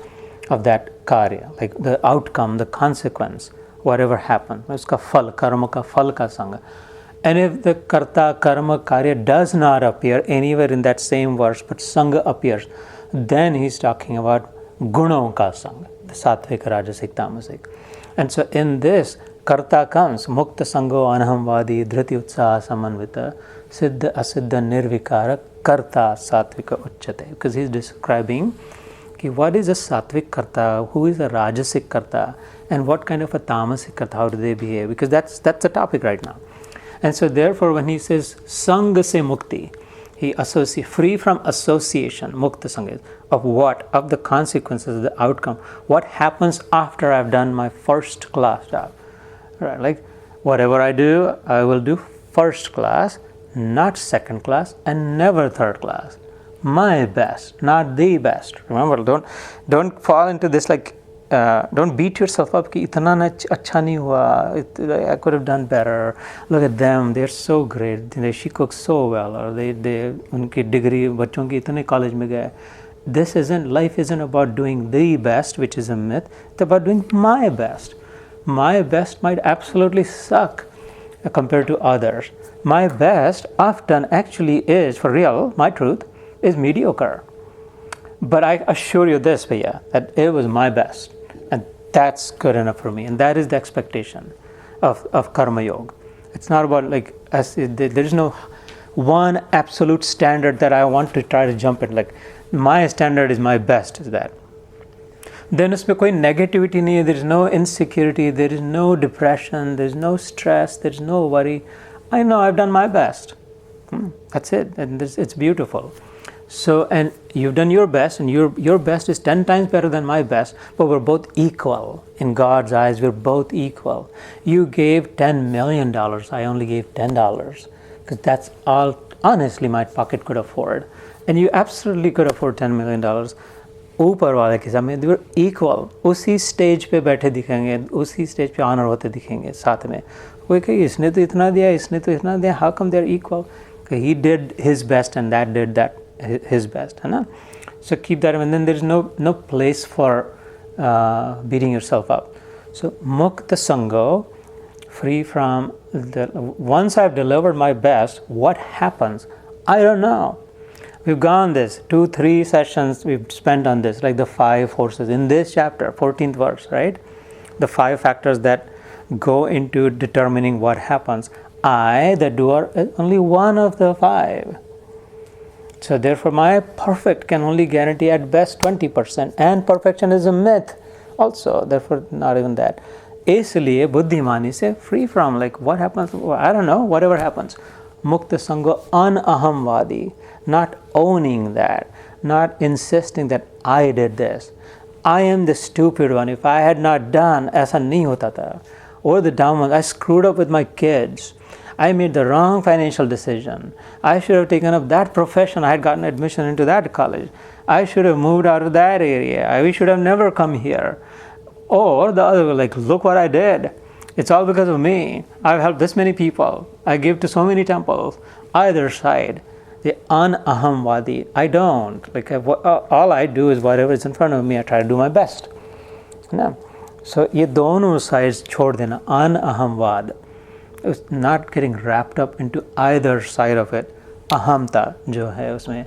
of that karya, the outcome, the consequence, whatever happened. Uska phal, karma ka phal ka sangha. And if the karta, karma, karya does not appear anywhere in that same verse, but sangha appears, then he's talking about gunon ka sangha, the sattvic, rajasic, tamasic. And so in this, karta comes, mukta sango anahamvadi dhriti utsaha samanvita siddha asiddha nirvikara karta sattvika uchyate. Because he's describing what is a sattvic karta, who is a rajasic karta, and what kind of a tamasic karta, how do they behave? Because that's the topic right now. And so therefore when he says sangha se mukti, he associates, free from association, mukta sangha, of what? Of the consequences, of the outcome. What happens after I've done my first class job? Right? Whatever I do, I will do first class, not second class, and never third class. My best, not the best. Remember, don't fall into this don't beat yourself up ki itna acha nahi hua, I could have done better. Look at them, they're so great, she cooks so well, or they unki degree bachon ki itne college mein gaye. Life isn't about doing the best, which is a myth. It's about doing my best. My best might absolutely suck compared to others. My best often actually is, for real, my truth, is mediocre. But I assure you this, Bhaiya, that it was my best. And that's good enough for me. And that is the expectation of Karma Yoga. It's not about there is no one absolute standard that I want to try to jump in. My standard is my best, is that. Then उसमें कोई negativity नहीं है, there is no insecurity, there is no depression, there is no stress, there is no worry. I know I've done my best. That's it. And it's beautiful. So, and you've done your best, and your best is 10 times better than my best, but we're both equal. In God's eyes, we're both equal. You gave $10 million. I only gave $10, because that's all, honestly, my pocket could afford. And you absolutely could afford $10 million. ऊपर वाले के सामने they were equal. उसी stage पे बैठे दिखेंगे, उसी stage पे ऑनर होते दिखेंगे साथ में. कोई कहे इसने तो इतना दिया, इसने तो इतना दिया. How come they're equal? He did his best and that did that his best, है ना? So keep that in mind. And then there is no place for beating yourself up. So mukta sango, free from the. Once I've delivered my best, what happens? I don't know. We've gone this 2-3 sessions we've spent on this, like the 5 forces in this chapter, 14th verse, right? The 5 factors that go into determining what happens. I, the doer, is only one of the 5. So therefore my perfect can only guarantee at best 20%, and perfection is a myth also, therefore not even that. इसलिए बुद्धिमानी से free from, like what happens, I don't know, whatever happens. Mukta sango anahamvadi, not owning that, not insisting that I did this. I am the stupid one. If I had not done, ऐसा नहीं होता था. Or the dumb one, I screwed up with my kids. I made the wrong financial decision. I should have taken up that profession. I had gotten admission into that college. I should have moved out of that area. I should have never come here. Or the other, like, look what I did. It's all because of me. I've helped this many people. I give to so many temples. Either side, the anahamvadi, I don't. Like, all I do is whatever is in front of me, I try to do my best. No. So, ये दोनों sides छोड़ देना, anahamvad. It's not getting wrapped up into either side of it. Ahamta, जो है उसमें.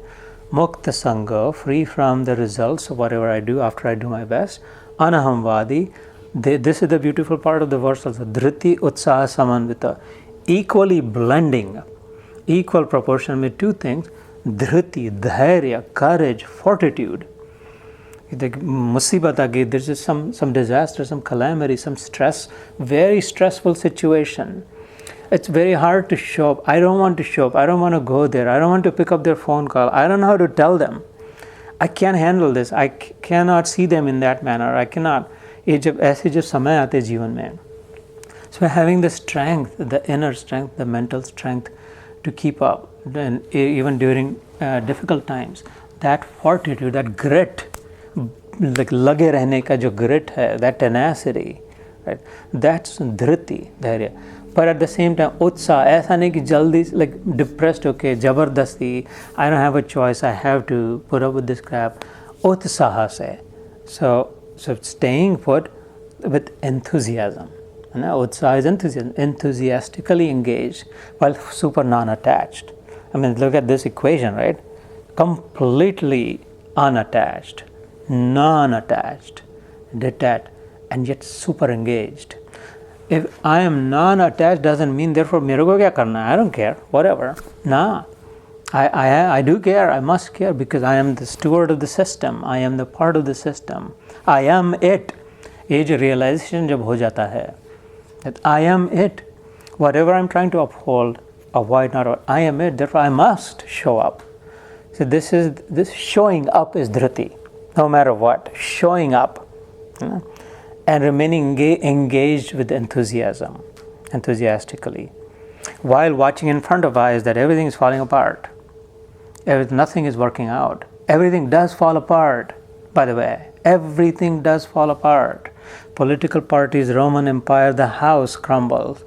Mukta sanga, free from the results of whatever I do after I do my best. Anahamvadi. This is the beautiful part of the verse also. Dhriti utsaha samanvita. Equally blending, equal proportion with 2 things. Dhriti, dhairya, courage, fortitude. The musibat aa gayi, there's just some disaster, some calamity, some stress, very stressful situation. It's very hard to show up. I don't want to show up. I don't want to go there. I don't want to pick up their phone call. I don't know how to tell them. I can't handle this. I cannot see them in that manner. I cannot. ये जब ऐसे जब समय आते जीवन में, so having the strength, the inner strength, the mental strength to keep up, and even during difficult times, that fortitude, that grit, like लगे रहने का जो grit है, that tenacity, right? That's dhriti, dhairya. But at the same time, utsaha, ऐसा नहीं कि जल्दी, like depressed होके जबरदस्ती, I don't have a choice, I have to put up with this crap. Utsaha से, so staying put with enthusiasm. Utsaha is enthusiasm, enthusiastically engaged while super non-attached. I mean, look at this equation, right? Completely unattached, non-attached, detached, and yet super engaged. If I am non-attached, doesn't mean therefore मेरे को क्या करना है? I don't care, whatever. Nah. I do care, I must care, because I am the steward of the system, I am the part of the system, I am it. ये जो realization जब हो जाता है, that I am it, whatever I'm trying to uphold, avoid not, I am it, therefore I must show up. So this showing up is dhriti, no matter what, showing up, and remaining engaged with enthusiasm, enthusiastically, while watching in front of eyes that everything is falling apart. Nothing is working out. Everything does fall apart, by the way. Everything does fall apart. Political parties, Roman Empire, the house crumbles,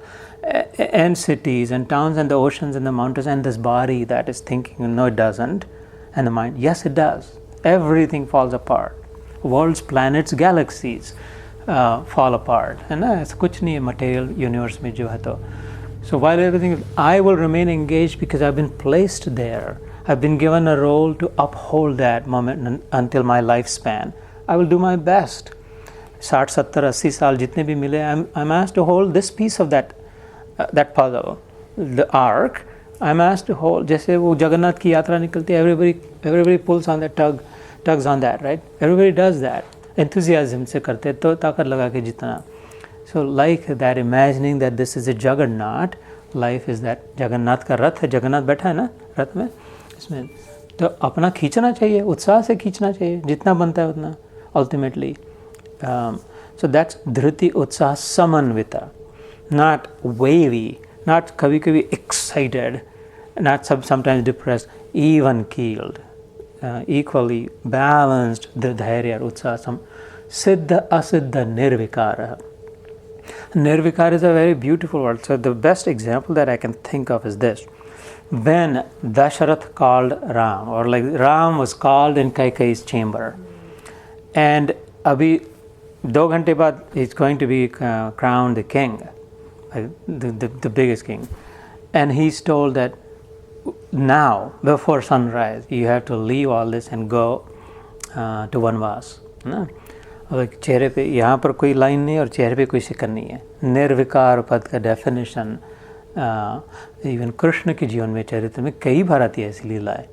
and cities and towns and the oceans and the mountains and this body that is thinking, no it doesn't, and the mind, yes it does. Everything falls apart. Worlds, planets, galaxies fall apart. And ऐसा कुछ नहीं है material universe में जो है तो. So while everything, I will remain engaged because I've been placed there. I've been given a role to uphold that moment until my lifespan. I will do my best. 60, 70, 80 साल जितने भी मिले, I'm asked to hold this piece of that puzzle, the ark. I'm asked to hold. जैसे वो जगन्नाथ की यात्रा निकलती है, everybody pulls on that tugs on that, right? Everybody does that. Enthusiasm से करते तो ताकत लगा के जितना. So like that, imagining that this is a juggernaut, life is that Jagannath का रथ है, जगन्नाथ बैठा है ना रथ में, इसमें तो अपना खींचना चाहिए, उत्साह से खींचना चाहिए, जितना बनता है उतना अल्टीमेटली. सो दैट्स धृति उत्साह समन्विता, नॉट वेवी, नॉट कभी कभी excited, not sometimes depressed, even keeled, equally balanced, the dhairya, utsaha, siddha asiddha nirvikara. Nirvikara is a very beautiful word. So the best example that I can think of is this. When Dasharath called Ram, or like Ram was called in Kaikeyi's chamber, and abhi 2 घंटे बाद he's going to be crowned the king, the biggest king, and he's told that now before sunrise you have to leave all this and go to Vanvas. ना चेहरे पे यहाँ पर कोई line नहीं और चेहरे पे कोई शिकन नहीं है. निर्विकार पद का डेफिनेशन इवन कृष्ण के जीवन में चरित्र में कई बार आती है ऐसी लीलाएं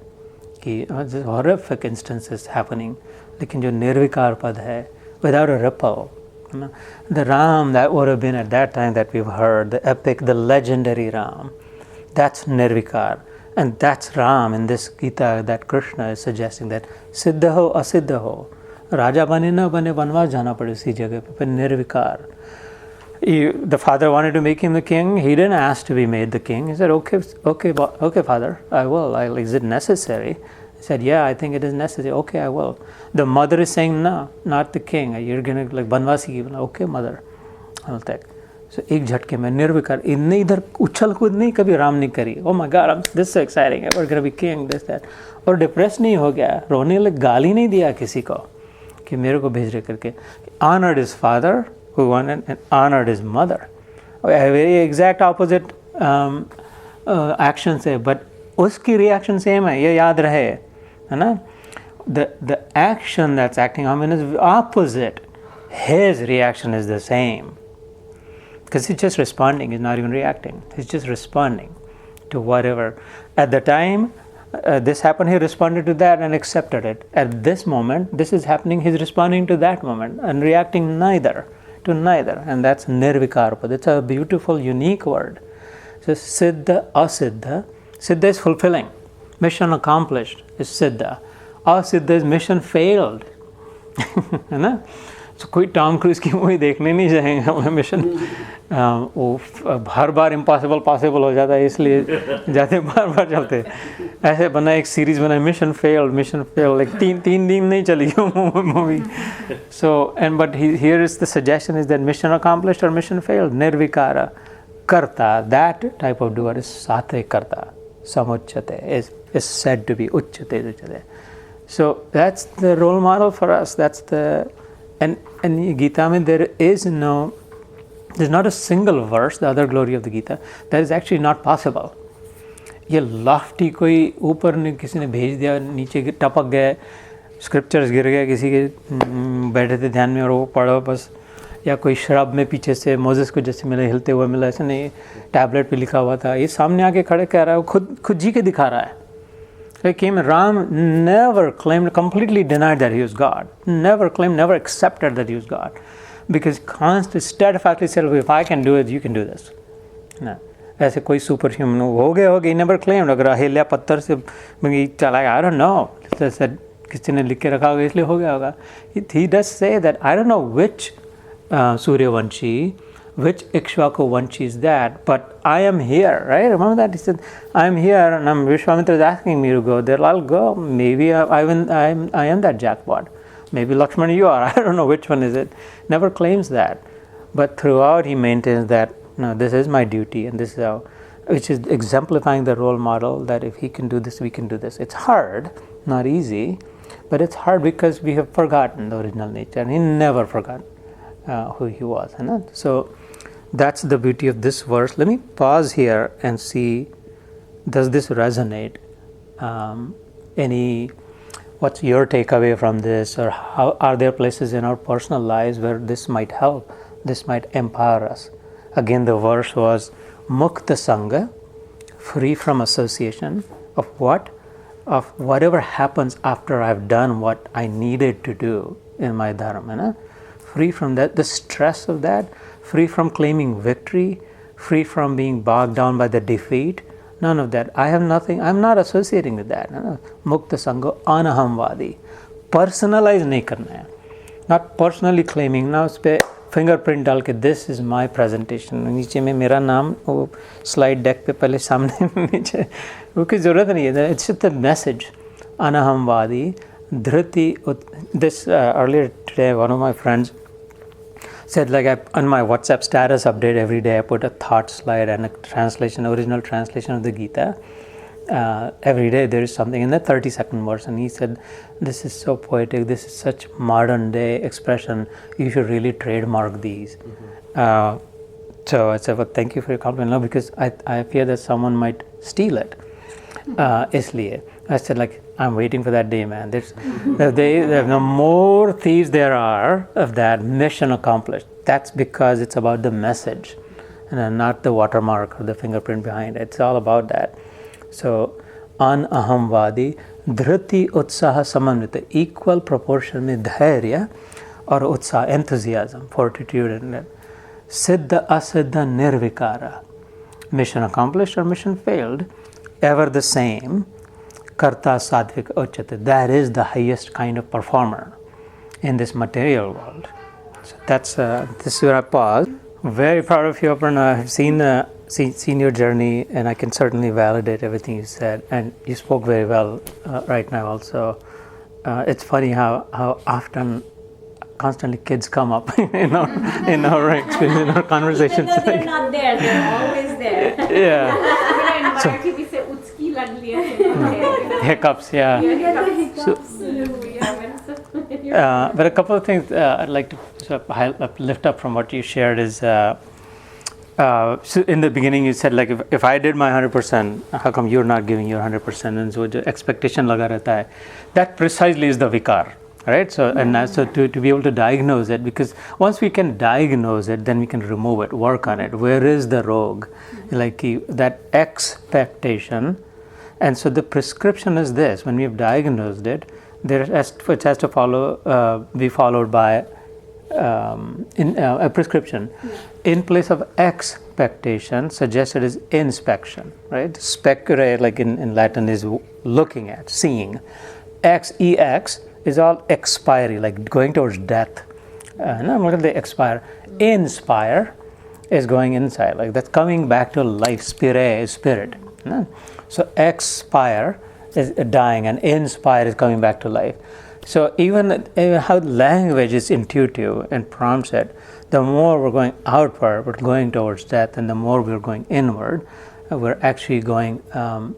कि हॉरिफिक इंस्टेंसेस हैपनिंग, लेकिन जो निर्विकार पद है without a ripple, the Ram that would have been at that time that we've heard, the epic, the legendary Ram, that's nirvikar, and that's Ram in this Gita that Krishna is suggesting that siddha ho asiddha ho, राजा बने ना बने वनवास जाना पड़े उसी जगह पे, निर्विकार. The father wanted to make him the king. He didn't ask to be made the king. He said, okay, father, I will. Is it necessary? He said, yeah, I think it is necessary. Okay, I will. The mother is saying, no, not the king. You're going to Banavasi. Okay, mother, I'll take. So एक झटके में निर्विकार, इतने इधर उछल कूद नहीं कभी राम ने करी. Oh my God, this is so exciting. We're going to be king, this, that. और डिप्रेस नहीं हो गया, रोने लग, गाली नहीं दिया किसी को कि मेरे को भेज रहे करके. Honored his father who wanted and honored his mother. Very exact opposite actions है, but उसकी reaction same है, ये याद रहे, है ना. The action that's acting on is opposite. His reaction is the same. Because he's just responding, he's not even reacting. He's just responding to whatever. At the time this happened, he responded to that and accepted it. At this moment, this is happening, he's responding to that moment and reacting neither to neither. And that's nirvikarpad. It's a beautiful, unique word. So siddha, asiddha. Siddha is fulfilling. Mission accomplished is siddha. Asiddha is mission failed. है ना. तो कोई Tom cruise की movie देखने नहीं जाएंगे हमें, mission वो हर बार इम्पॉसिबल पॉसिबल हो जाता है इसलिए जाते बार बार चलते. ऐसे बना एक सीरीज़ बना मिशन फेल्ड लाइक तीन दिन नहीं चली movie. So and but here is the suggestion is that mission accomplished और मिशन फेल्ड. निर्विकार कर्ता, that type of doer is सात्विक कर्ता, समुच्यते is said to be uchyate. So that's the role model for us. That's the and Gita mein there's not a single verse, the other glory of the Gita, that is actually not possible. ये lofty कोई ऊपर ने किसी ने भेज दिया, नीचे टपक गए, स्क्रिप्चर्स गिर गए किसी के बैठे थे ध्यान में और वो पढ़ो बस, या कोई शराब में पीछे से मोजेस को जैसे मिला हिलते हुए मिला, ऐसा नहीं. टैबलेट पे लिखा हुआ था, ये सामने आके खड़े कह रहा है, वो खुद जी के दिखा रहा है. So Ram never claimed, completely denied that he was God. Never claimed, never accepted that he was God. Because constantly, steadfastly said, if I can do it, you can do this. No. ऐसे कोई superhuman हो गए, he never claimed. अगर अहिल्या पत्थर से चला गया, I don't know. किसी ने लिख के रखा होगा इसलिए हो गया होगा. He does say that, I don't know which Suryavanshi, which Ikshvaku Vanshi is that, but I am here, right? Remember that? He said, I am here and Vishwamitra is asking me to go there. I'll go. Maybe I am that jackpot. Maybe Lakshmana you are. I don't know which one is it. Never claims that. But throughout he maintains that, no, this is my duty and this is how, which is exemplifying the role model that if he can do this, we can do this. It's hard, not easy, but it's hard because we have forgotten the original nature. And he never forgot who he was. So that's the beauty of this verse. Let me pause here and see, does this resonate? What's your takeaway from this, or how are there places in our personal lives where this might help, this might empower us? Again, the verse was Mukta Sangha, free from association of what? Of whatever happens after I've done what I needed to do in my dharma. Free from that, the stress of that, free from claiming victory, free from being bogged down by the defeat. None of that. I have nothing. I'm not associating with that. Mukta sango anahamvadi. Personalize nahi karna hai. Not personally claiming. Now उसपे fingerprint डाल के this is my presentation. नीचे में मेरा नाम वो slide deck पे पहले सामने नीचे वो की ज़रूरत नहीं है. It's just the message. Anahamvadi. Dhriti. This earlier today, one of my friends said, like, on my WhatsApp status update every day, I put a thought slide and a translation, original translation of the Gita. Every day there is something in the 30-second verse, and he said, this is so poetic, this is such modern day expression, you should really trademark these. So I said, well, thank you for your compliment. No, because I fear that someone might steal it. Isliye. I said, like, I'm waiting for that day, man. The more thieves there are of that, mission accomplished. That's because it's about the message and not the watermark or the fingerprint behind it. It's all about that. So, an ahamvadi, dhriti utsaha samanvita, equal proportion में धैर्य और उत्साह, enthusiasm, fortitude, and siddha asiddha nirvikara. Mission accomplished or mission failed, ever the same. Karta sadvik uchate. That is the highest kind of performer in this material world. So that's this is where I pause. Very proud of you, Aparna. I've seen your journey, and I can certainly validate everything you said. And you spoke very well right now. Also, it's funny how often, constantly, kids come up in our experience, in our conversations. They're not there. They're always there. Yeah. So, hiccups, yeah. But a couple of things I'd like to lift up from what you shared is, so in the beginning you said, like, if I did my 100%, how come you're not giving your 100%? And so the expectation laga rehta hai. That precisely is the vikar, right? So and so to be able to diagnose it, because once we can diagnose it, then we can remove it, work on it. Where is the rogue? Like that expectation. And so the prescription is this: when we have diagnosed it, it has to be followed by a prescription. In place of expectation, suggested is inspection, right? Specere, like in Latin, is looking at, seeing. Ex is all expiry, like going towards death. They expire. Inspire is going inside, like that's coming back to life. Spire is spirit. So expire is dying, and inspire is coming back to life. So even how language is intuitive and prompts it, the more we're going outward, we're going towards death, and the more we're going inward, we're actually going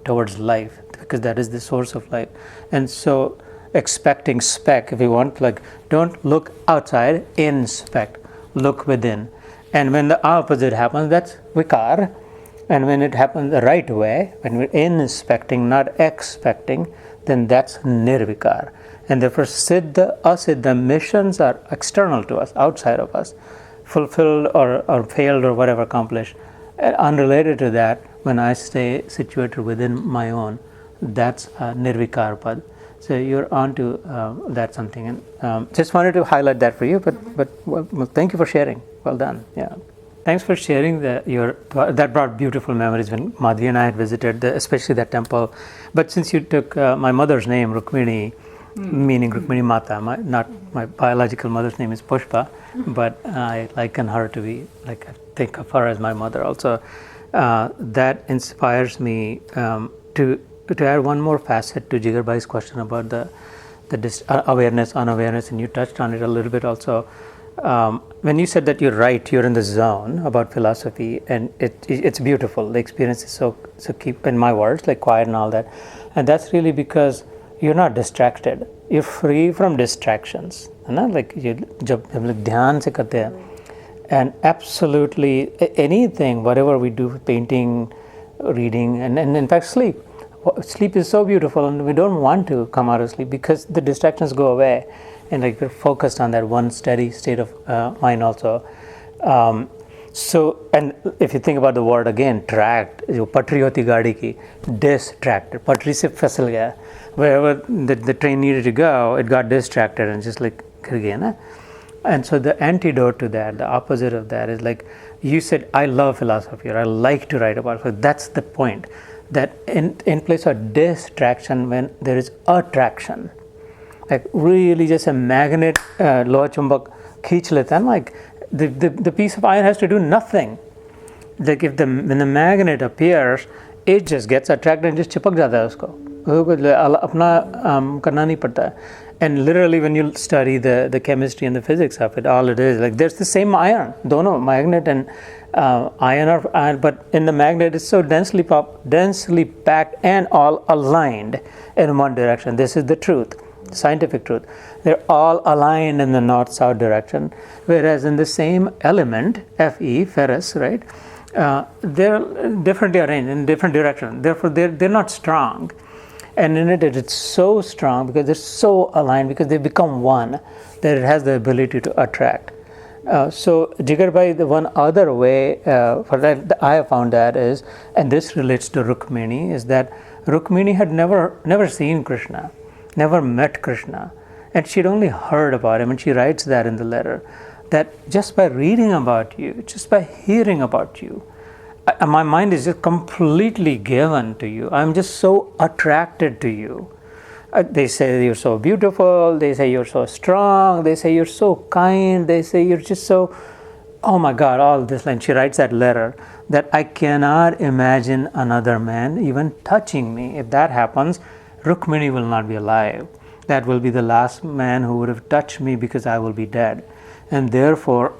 towards life, because that is the source of life. And so expecting spec, if you want, like, don't look outside, inspect, look within. And when the opposite happens, that's vikar. And when it happens the right way, when we're inspecting, not expecting, then that's nirvikar. And therefore, siddha, asiddha, missions are external to us, outside of us, fulfilled or failed or whatever accomplished. And unrelated to that, when I stay situated within my own, that's nirvikar pad. So you're on to that something. And just wanted to highlight that for you, but well, thank you for sharing. Well done. Yeah. Thanks for sharing that brought beautiful memories when Madhvi and I had visited, especially that temple. But since you took my mother's name, Rukmini, meaning Rukmini Mata, not my biological mother's name is Pushpa, but I liken her to be, like, I think of her as my mother also. That inspires me to add one more facet to Jigarbhai's question about the awareness, unawareness, and you touched on it a little bit also. When you said that you're in the zone about philosophy, and it's beautiful. The experience is so keep, in my words, like quiet and all that. And that's really because you're not distracted. You're free from distractions. Like jab dhyan se karte hain, and absolutely anything, whatever we do, painting, reading, and in fact sleep. Sleep is so beautiful, and we don't want to come out of sleep because the distractions go away. And like we're focused on that one steady state of mind also. So, and if you think about the word again, tracked, patri hoti gaadi ki, distracted, patri se fasal gaya. Wherever the train needed to go, it got distracted and just like, And so the antidote to that, the opposite of that is like you said, I love philosophy, or I like to write about it. That's the point. That in place of distraction, when there is attraction, like really just a magnet, loha chumbak खींच लेता है, like the piece of iron has to do nothing. Like when the magnet appears, it just gets attracted and just चिपक जाता है उसको अपना करना नहीं पड़ता है. And literally when you study the chemistry and the physics of it, all it is like there's the same iron, dono magnet and iron are iron, but in the magnet it's so densely packed and all aligned in one direction. This is the truth, scientific truth. They're all aligned in the north-south direction, whereas in the same element, Fe, ferrous, right? They're differently arranged in different directions. Therefore, they're not strong. And in it's so strong because they're so aligned, because they become one, that it has the ability to attract. So Jigar Bhai, the one other way for that I have found that is, and this relates to Rukmini, is that Rukmini had never seen Krishna, never met Krishna, and she'd only heard about him, and she writes that in the letter, that just by reading about you, just by hearing about you, my mind is just completely given to you. I'm just so attracted to you. They say you're so beautiful, they say you're so strong, they say you're so kind, they say you're just so, oh my God, all this. And she writes that letter that I cannot imagine another man even touching me. If that happens, Rukmini will not be alive. That will be the last man who would have touched me, because I will be dead. And therefore,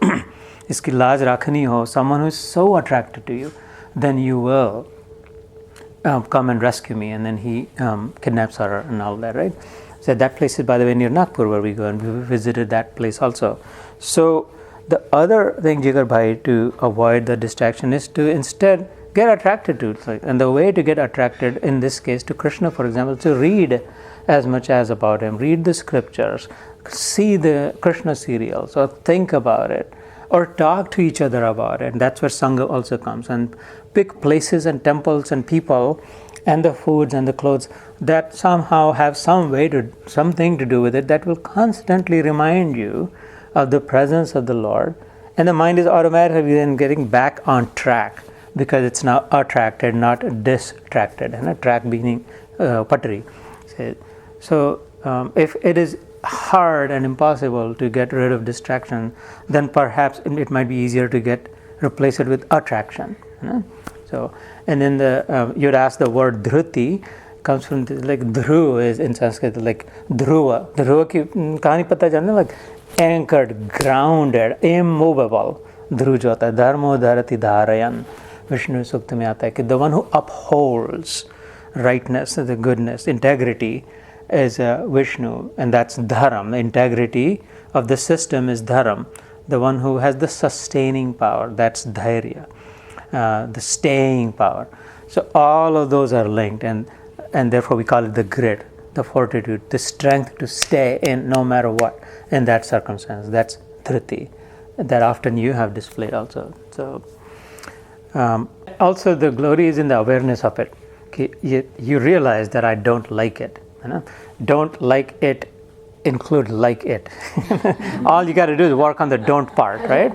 iski laaj rakhni ho, someone who is so attracted to you, then you will come and rescue me. And then he kidnaps her and all that, right? So that place is, by the way, near Nagpur where we go, and we visited that place also. So the other thing, Jigar Bhai, to avoid the distraction is to instead get attracted to it. And the way to get attracted, in this case, to Krishna, for example, to read as much as about him, read the scriptures, see the Krishna serials, or think about it, or talk to each other about it. And that's where Sangha also comes. And pick places and temples and people and the foods and the clothes that somehow have something to do with it, that will constantly remind you of the presence of the Lord. And the mind is automatically then getting back on track, because it's now attracted, not distracted. And a track meaning patri. So if it is hard and impossible to get rid of distraction, then perhaps it might be easier to replace it with attraction. So, and then you'd ask, the word dhruti comes from like dhru is in Sanskrit like dhruva. Dhruva ki kahani pata janne, like anchored, grounded, immovable. Dhru jo hota hai, dharmo dharati dharayan. Vishnu Sukta mein aata hai ki the one who upholds rightness, the goodness, integrity is Vishnu, and that's dharam. The integrity of the system is dharam. The one who has the sustaining power, that's dhairya, the staying power. So all of those are linked, and therefore we call it the grit, the fortitude, the strength to stay in no matter what in that circumstance. That's dhriti, that often you have displayed also. So also the glory is in the awareness of it. You realize that I don't like it. Don't like it, include like it. All you got to do is work on the don't part, right?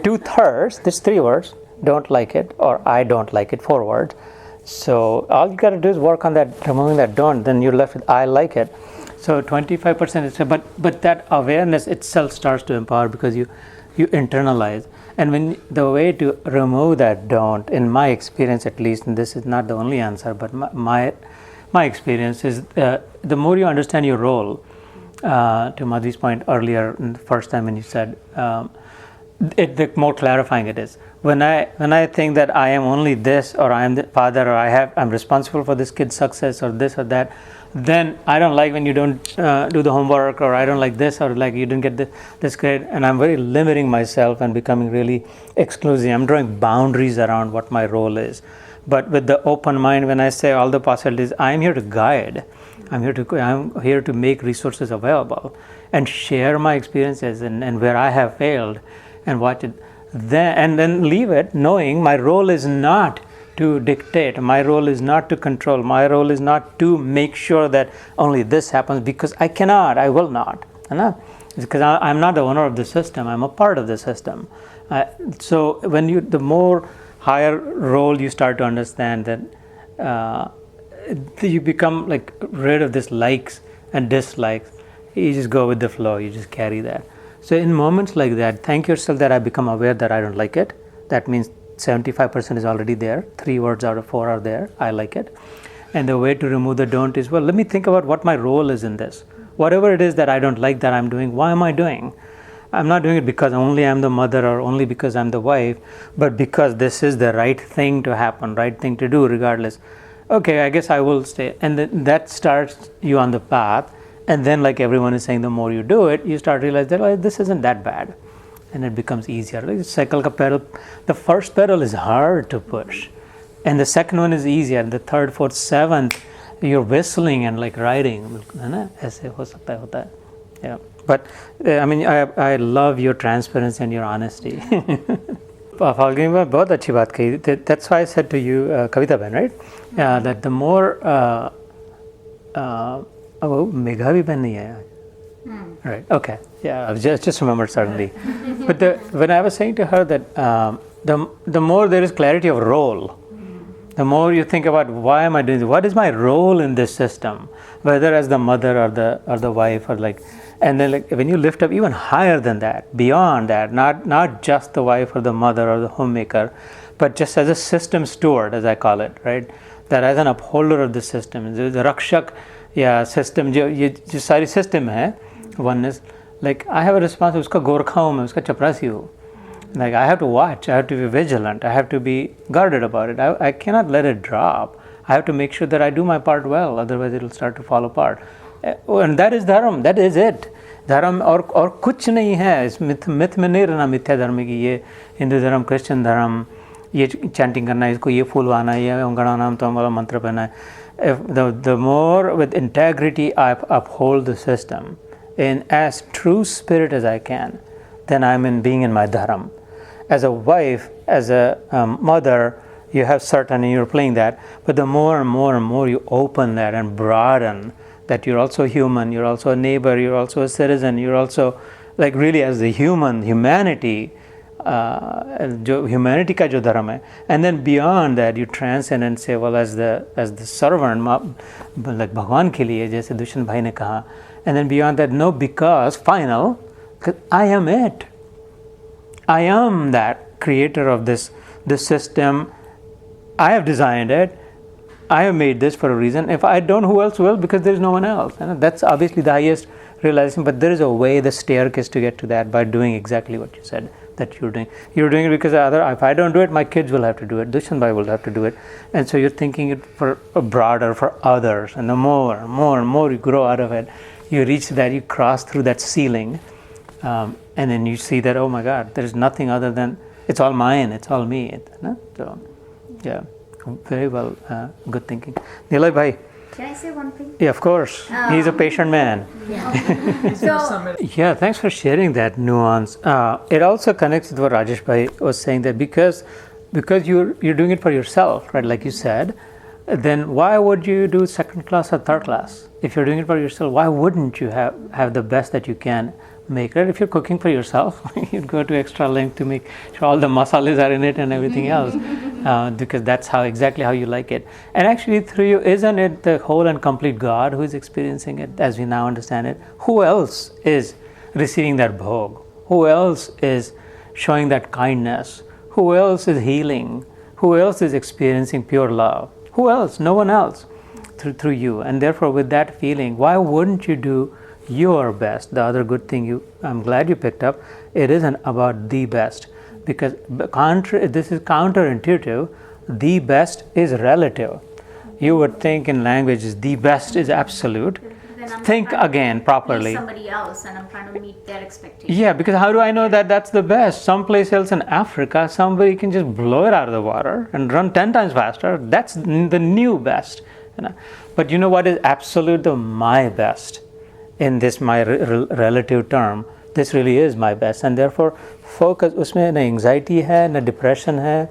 2/3, there's 3 words, don't like it, or I don't like it, 4 words. So all you got to do is work on that, removing that don't, then you're left with I like it. So 25% is, but that awareness itself starts to empower, because you internalize. And when the way to remove that don't, in my experience at least, and this is not the only answer, but my experience is the more you understand your role, to Madhu's point earlier, the first time when you said, the more clarifying it is. When I think that I am only this, or I am the father, or I'm responsible for this kid's success, or this or that, then I don't like when you don't do the homework, or I don't like this, or like you didn't get this grade, and I'm very limiting myself and becoming really exclusive. I'm drawing boundaries around what my role is. But with the open mind, when I say all the possibilities, I'm here to guide. I'm here to make resources available and share my experiences and where I have failed, and watch it. Then leave it, knowing my role is not to dictate. My role is not to control. My role is not to make sure that only this happens, because I cannot. I will not. because I'm not the owner of the system, I'm a part of the system. So when the more higher role you start to understand that you become like rid of this likes and dislikes, you just go with the flow, you just carry that. So in moments like that, thank yourself that I become aware that I don't like it. That means 75% is already there, 3 words out of 4 are there, I like it. And the way to remove the don't is, well, let me think about what my role is in this. Whatever it is that I don't like that I'm doing, why am I doing? I'm not doing it because only I'm the mother or only because I'm the wife, but because this is the right thing to happen, right thing to do regardless. Okay, I guess I will stay. And then that starts you on the path. And then, like everyone is saying, the more you do it, you start to realize that, oh, this isn't that bad. And it becomes easier. Like cycle ka pedal, the first pedal is hard to push. And the second one is easier. And the third, fourth, seventh, you're whistling and like riding. Yeah. But I mean, I love your transparency and your honesty. Falguni में बहुत अच्छी बात कही. That's why I said to you, Kavita Ben, right? That the more Megha भी बन नहीं है. Right. Okay. Yeah. I just remembered suddenly. But when I was saying to her that the more there is clarity of role, the more you think about why am I doing this? What is my role in this system? Whether as the mother or the wife or like, and then like when you lift up even higher than that, beyond that, not just the wife or the mother or the homemaker, but just as a system steward, as I call it, right? That as an upholder of the system, the rakshak, yeah, system, जो सारी system है, one is like I have a responsibility. उसका गोरखा हूँ मैं, उसका चपरासी हूँ. Like I have to watch, I have to be vigilant, I have to be guarded about it. I cannot let it drop. I have to make sure that I do my part well, otherwise it will start to fall apart. And that is dharma, that is it. धर्म और कुछ नहीं है. इस myth में नहीं रहना मिथ्या धर्म की, ये हिंदू धर्म, क्रिश्चियन धर्म, ये चैंटिंग करना है, इसको ये फूल वाना है, ये गणानाम तो वाला मंत्र पहना है. The more with integrity I uphold the system in as true spirit as I can, then I'm in being in my dharma. As a wife, as a mother, you have certain, and you're playing that, but the more and more and more you open that and broaden that you're also human, you're also a neighbor, you're also a citizen, you're also like really as the humanity, humanity का जो धर्म है, and then beyond that you transcend and say, well, as the servant, like भगवान के लिए, जैसे दुष्यंत भाई ने कहा, and then beyond that, no, because final, I am it. I am that creator of this system. I have designed it. I have made this for a reason. If I don't, who else will? Because there is no one else. And that's obviously the highest realization. But there is a way, the staircase to get to that by doing exactly what you said that you're doing. You're doing it because if I don't do it, my kids will have to do it. Dushan Bhai will have to do it. And so you're thinking it for broader, for others. And the more and more you grow out of it, you reach that, you cross through that ceiling. And then you see that, oh my God, there is nothing other than, it's all mine, it's all me. So, yeah, very well, good thinking. Nilay Bhai. Can I say one thing? Yeah, of course. He's a patient man. Yeah. So, yeah, thanks for sharing that nuance. It also connects with what Rajesh Bhai was saying, that because you're doing it for yourself, right, like you said, then why would you do second class or third class? If you're doing it for yourself, why wouldn't you have the best that you can make it? If you're cooking for yourself, you'd go to extra length to make sure all the masalas are in it and everything else, because that's exactly how you like it. And actually through you, isn't it the whole and complete God who is experiencing it as we now understand it? Who else is receiving that bhog? Who else is showing that kindness? Who else is healing? Who else is experiencing pure love? Who else? No one else through you. And therefore with that feeling, why wouldn't you do your best? The other good thing I'm glad you picked up, it isn't about the best, because this is counterintuitive. The best is relative. You would think in languages the best is absolute. Think again properly. Somebody else, and I'm trying to meet their expectations. Yeah, because how do I know that that's the best? Someplace else in Africa, somebody can just blow it out of the water and run 10 times faster. That's the new best. But you know what is absolute? My best. In this my relative term, this really is my best, and therefore focus. उसमें न anxiety है, न depression है,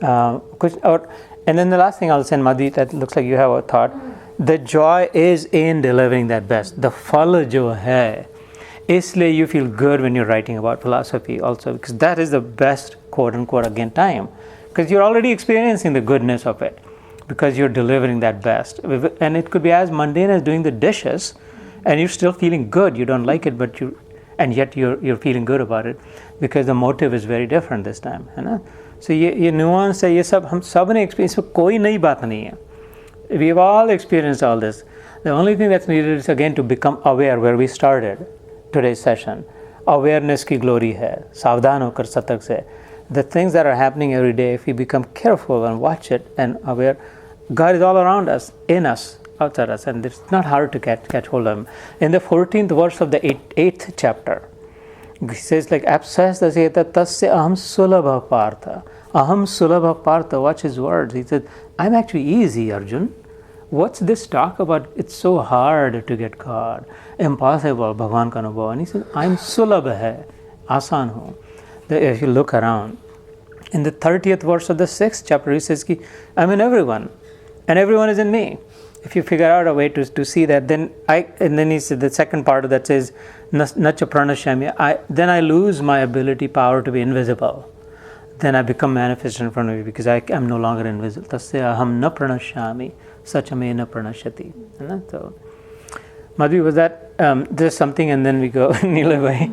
कुछ और. And then the last thing I'll say, Madhi, that looks like you have a thought. The joy is in delivering that best. The phala jo hai Isliye you feel good when you're writing about philosophy also, because that is the best quote unquote again time, because you're already experiencing the goodness of it, because you're delivering that best. And it could be as mundane as doing the dishes, and you're still feeling good. You don't like it, but and yet you're feeling good about it, because the motive is very different this time, है ना? So ये nuance है, ये सब हम सब ने experience, इसमें कोई नई बात नहीं है. We've all experienced all this. The only thing that's needed is again to become aware, where we started today's session. Awareness की glory है, सावधान होकर सतर्क से. The things that are happening every day, if we become careful and watch it and aware, God is all around us, in us, outside us, and it's not hard to catch hold of Him. In the 14th verse of the 8th chapter, he says like, Apsastaseta tasya aham sulabha partha. Aham sulabha partha, watch his words. He said, I'm actually easy, Arjun. What's this talk about? It's so hard to get God. Impossible, Bhagwan ka anubhav. And he said, I'm sulabha hai, asan hu. If you look around, in the 30th verse of the 6th chapter, he says, I'm in everyone, and everyone is in me. If you figure out a way to see that, then he said the second part of that says, Nacha pranashyami, then I lose my ability, power to be invisible. Then I become manifest in front of you, because I am no longer invisible. Tasya aham na pranashyami, sachame na pranashyati. So, Madhvi, was that, there's something and then we go, Neela bhai.